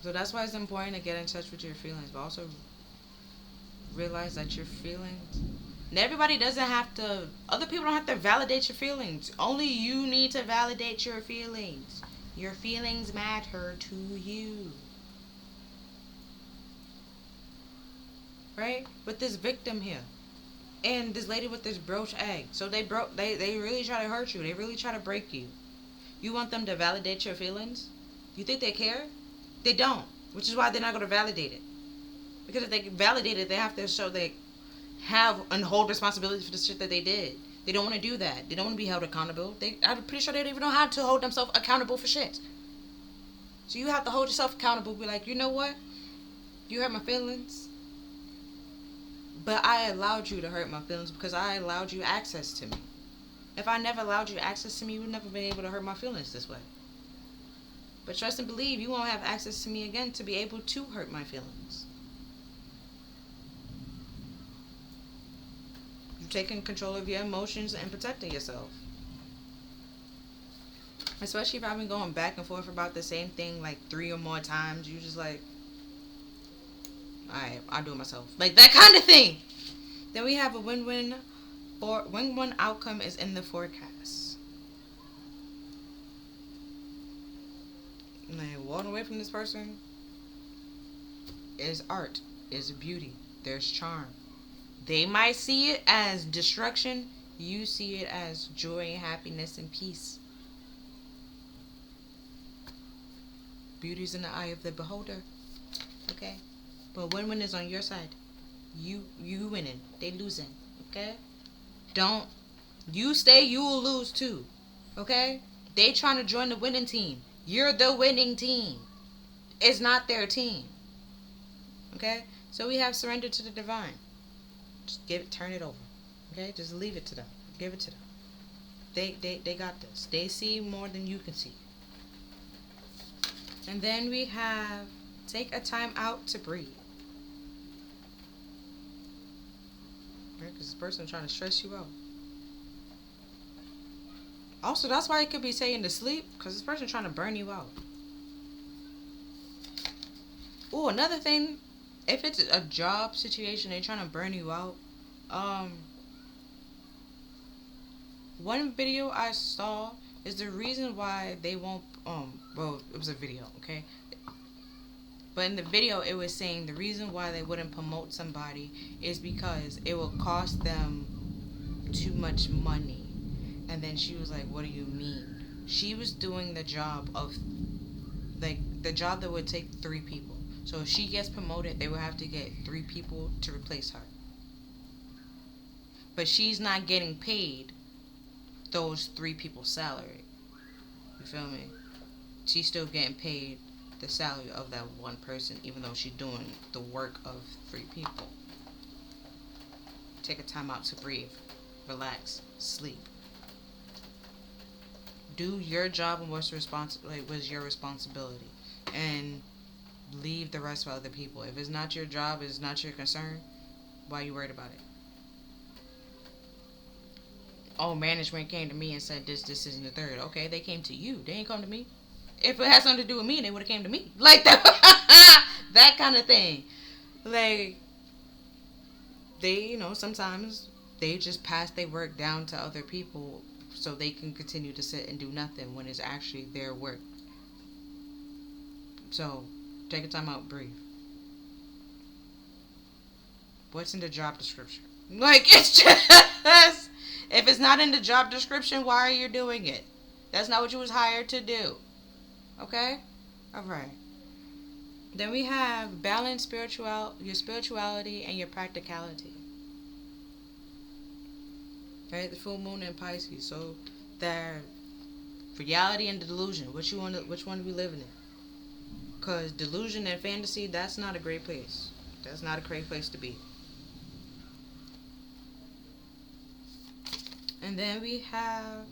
So that's why it's important to get in touch with your feelings, but also realize that your feelings, and everybody doesn't have to, other people don't have to validate your feelings. Only you need to validate your feelings. Your feelings matter to you. Right? With this victim here. And this lady with this brooch egg. So they really try to hurt you. They really try to break you. You want them to validate your feelings? You think they care? They don't. Which is why they're not going to validate it. Because if they validate it, they have to show they have and hold responsibility for the shit that they did. They don't want to do that. They don't want to be held accountable. I'm pretty sure they don't even know how to hold themselves accountable for shit. So you have to hold yourself accountable. Be like, you know what? You hurt my feelings. But I allowed you to hurt my feelings because I allowed you access to me. If I never allowed you access to me, you would never been able to hurt my feelings this way. But trust and believe, you won't have access to me again to be able to hurt my feelings. You're taking control of your emotions and protecting yourself. Especially if I've been going back and forth about the same thing like 3 or more times. You just like, alright, I'll do it myself. Like that kind of thing. Then we have a win-win outcome is in the forecast. Like walking away from this person is art, is beauty. There's charm. They might see it as destruction. You see it as joy, happiness, and peace. Beauty's in the eye of the beholder. Okay? But win-win is on your side. You winning. They losing. Okay? Don't. You stay, you will lose too. Okay? They trying to join the winning team. You're the winning team. It's not their team. Okay? So we have surrender to the divine. Just turn it over. Okay? Just leave it to them. Give it to them. They got this. They see more than you can see. And then we have take a time out to breathe. Right? Because this person trying to stress you out. Also, that's why it could be saying to sleep, because this person trying to burn you out. Oh, another thing, if it's a job situation, they're trying to burn you out. One video I saw is the reason why they won't. Well, it was a video, okay. But in the video, it was saying the reason why they wouldn't promote somebody is because it will cost them too much money. And then she was like, what do you mean? She was doing the job of, like, the job that would take 3 people. So if she gets promoted, they will have to get 3 people to replace her. But she's not getting paid those 3 people's salary. You feel me? She's still getting paid the salary of that one person, even though she's doing the work of 3 people. Take a time out to breathe, relax, sleep. Do your job and what's your responsibility, and leave the rest for other people. If it's not your job, it's not your concern, why are you worried about it? Oh, management came to me and said this isn't the third. Okay, they came to you. They ain't come to me. If it had something to do with me, they would have came to me. Like that. That kind of thing. Like, they, sometimes they just pass their work down to other people so they can continue to sit and do nothing when it's actually their work. So, take a time out, breathe. What's in the job description? Like, it's just, if it's not in the job description, why are you doing it? That's not what you was hired to do. Okay? Alright. Then we have balance your spirituality and your practicality. Right? The full moon in Pisces. So, that reality and delusion. Which one are we living in? Because delusion and fantasy, that's not a great place. That's not a great place to be. And then we have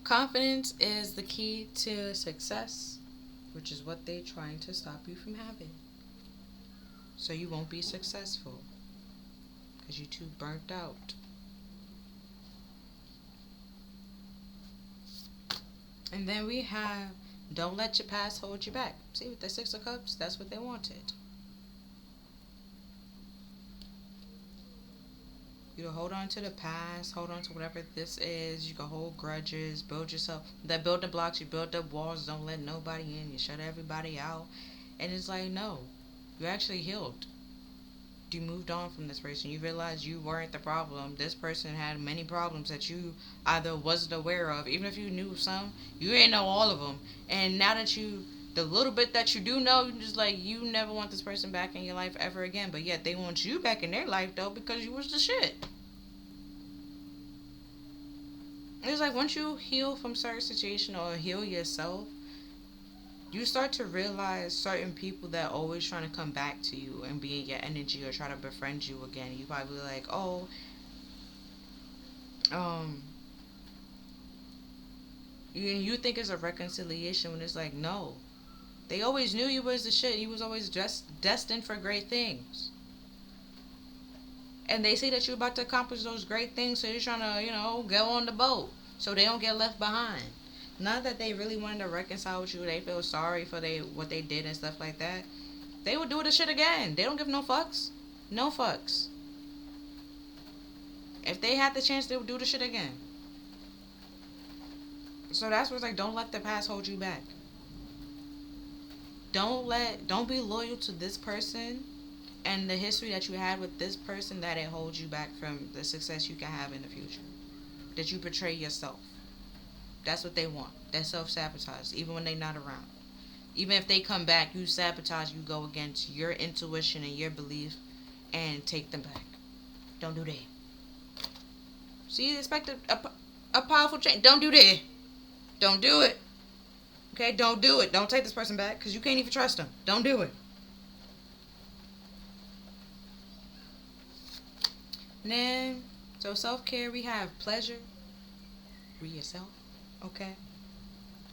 confidence is the key to success, which is what they're trying to stop you from having. So you won't be successful because you're too burnt out. And then we have don't let your past hold you back. See, with the 6 of Cups, that's what they wanted. You can hold on to the past, hold on to whatever this is. You can hold grudges, build yourself. That building blocks, you build up walls, don't let nobody in. You shut everybody out. And it's like, no, you're actually healed. You moved on from this person. You realized you weren't the problem. This person had many problems that you either wasn't aware of. Even if you knew some, you didn't know all of them. And now that the little bit that you do know, you're just like, you never want this person back in your life ever again. But yet they want you back in their life, though, because you was the shit. It's like once you heal from certain situation or heal yourself, you start to realize certain people that are always trying to come back to you and be in your energy or try to befriend you again. You probably like, oh, you think it's a reconciliation when it's like, no. They always knew you was the shit. You was always just destined for great things. And they say that you're about to accomplish those great things, so you're trying to, go on the boat so they don't get left behind. Not that they really wanted to reconcile with you. They feel sorry for what they did and stuff like that. They would do the shit again. They don't give no fucks. No fucks. If they had the chance, they would do the shit again. So that's what's like, don't let the past hold you back. Don't be loyal to this person and the history that you had with this person that it holds you back from the success you can have in the future. That you betray yourself. That's what they want. That self-sabotage, even when they're not around. Even if they come back, you sabotage, you go against your intuition and your belief and take them back. Don't do that. See, you expect a powerful change. Don't do that. Don't do it. Okay, don't do it. Don't take this person back because you can't even trust them. Don't do it. And then, so self-care, we have pleasure. Be yourself. Okay.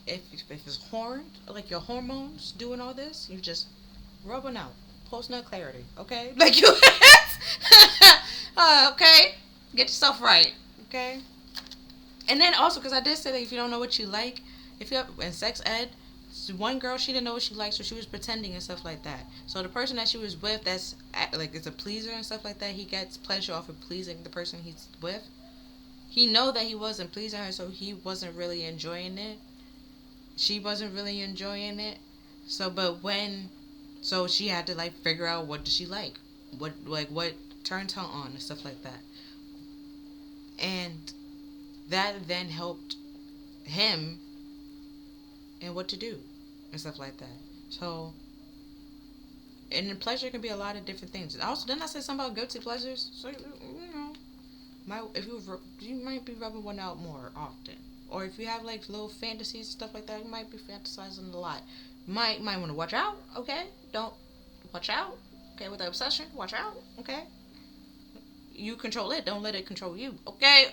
If it's horned, like your hormones doing all this, you just rubbing out. Post nut clarity. Okay. Like you. Okay. Get yourself right. Okay. And then also, because I did say that if you don't know what you like, if you have in sex ed, one girl she didn't know what she liked, so she was pretending and stuff like that. So the person that she was with, that's like is a pleaser and stuff like that. He gets pleasure off of pleasing the person he's with. He know that he wasn't pleasing her, so he wasn't really enjoying it. She wasn't really enjoying it. So, but when, so she had to like figure out what does she what turns her on and stuff like that, and that then helped him and what to do and stuff like that. So, and then pleasure can be a lot of different things. Also, didn't I say something about guilty pleasures? So if you might be rubbing one out more often, or if you have like little fantasies and stuff like that, you might be fantasizing a lot. Might want to watch out. Okay, don't watch out. Okay, with the obsession, watch out. Okay, you control it. Don't let it control you. Okay.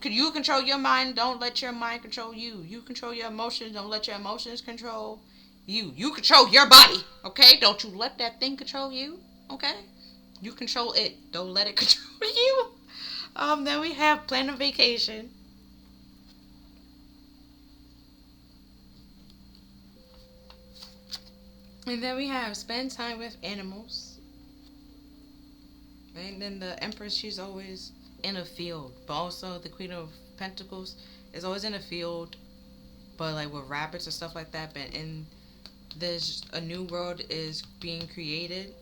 Could you control your mind? Don't let your mind control you. You control your emotions. Don't let your emotions control you. You control your body. Okay. Don't you let that thing control you. Okay. You control it. Don't let it control you. Then we have plan a vacation. And then we have spend time with animals. And then the Empress, she's always in a field. But also the Queen of Pentacles is always in a field, but like with rabbits and stuff like that. But in this, a new world is being created.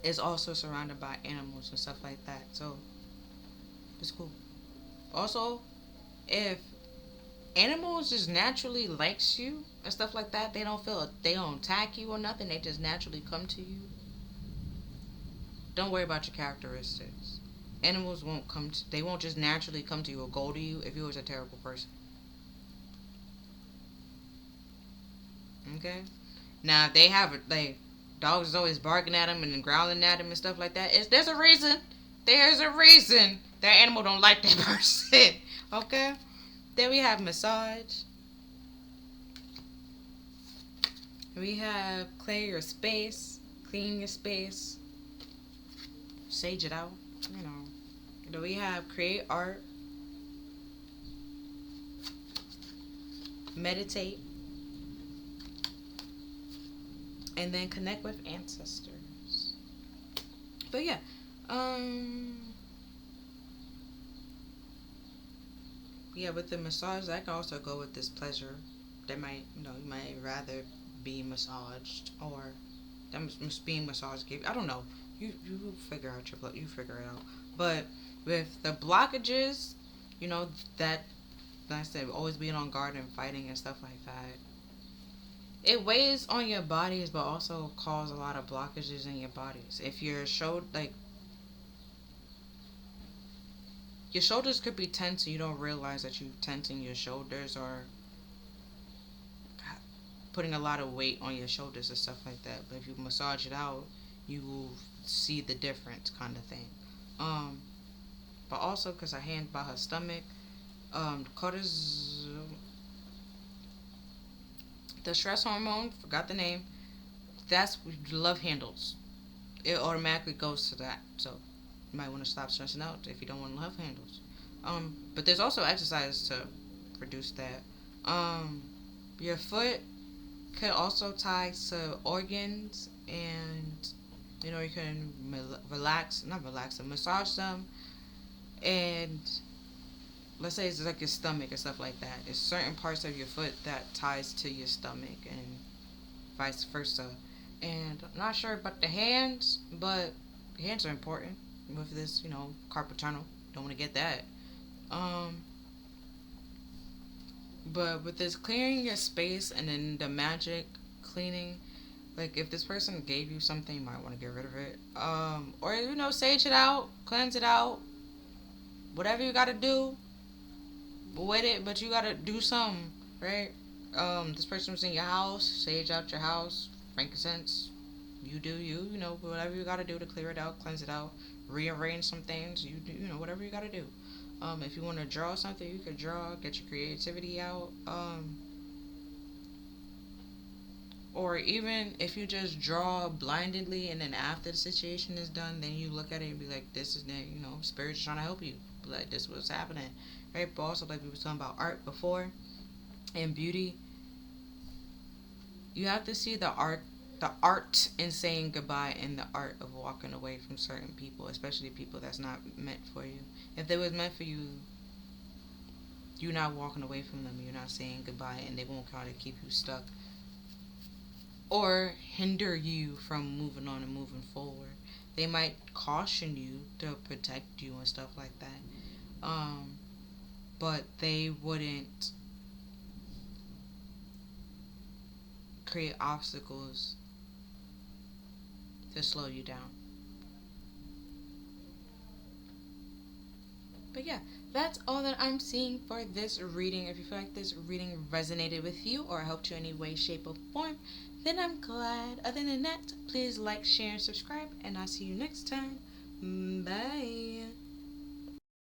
Is also surrounded by animals and stuff like that. So it's cool. Also, if animals just naturally likes you and stuff like that, they don't attack you or nothing. They just naturally come to you. Don't worry about your characteristics. Animals won't they won't just naturally come to you or go to you if you was a terrible person. Okay? Now, if they have, like, dogs is always barking at them and growling at them and stuff like that. There's a reason. There's a reason that animal don't like that person. Okay? Then we have massage. We have clear your space, clean your space, sage it out, you know. Then we have create art, meditate, and then connect with ancestors. But yeah, with the massage, that can also go with this pleasure. They might, you might rather be massaged, or them being massaged give. I don't know. You figure out you figure it out. But with the blockages, that, like I said, always being on guard and fighting and stuff like that. It weighs on your bodies, but also cause a lot of blockages in your bodies. If your your shoulders could be tense and you don't realize that you're tensing your shoulders, or putting a lot of weight on your shoulders and stuff like that. But if you massage it out, you will see the difference, kind of thing. But also because her hand by her stomach, cortisol, the stress hormone, forgot the name. That's love handles. It automatically goes to that. So you might want to stop stressing out if you don't want love handles. But there's also exercise to reduce that. Your foot could also tie to organs, and you can massage them, and let's say it's like your stomach and stuff like that. There's certain parts of your foot that ties to your stomach, and vice versa. And I'm not sure about the hands, but the hands are important with this, carpal tunnel. Don't want to get that. But with this clearing your space and then the magic cleaning, like if this person gave you something, you might want to get rid of it. Or sage it out, cleanse it out, whatever you gotta do with it, but you gotta do something, right? This person was in your house, sage out your house, frankincense, you do you, whatever you gotta do to clear it out, cleanse it out, rearrange some things, you do, whatever you gotta do. If you want to draw something, you could draw, get your creativity out. Or even if you just draw blindly and then after the situation is done, then you look at it and be like, this is, spirit's trying to help you. Like, this is what's happening. Right? But also, like we were talking about art before and beauty, you have to see the art in saying goodbye and the art of walking away from certain people, especially people that's not meant for you. If they was meant for you, you're not walking away from them. You're not saying goodbye, and they won't kind of keep you stuck or hinder you from moving on and moving forward. They might caution you to protect you and stuff like that. But they wouldn't create obstacles to slow you down. But yeah, that's all that I'm seeing for this reading. If you feel like this reading resonated with you or helped you in any way, shape, or form, then I'm glad. Other than that, please like, share, and subscribe, and I'll see you next time. Bye.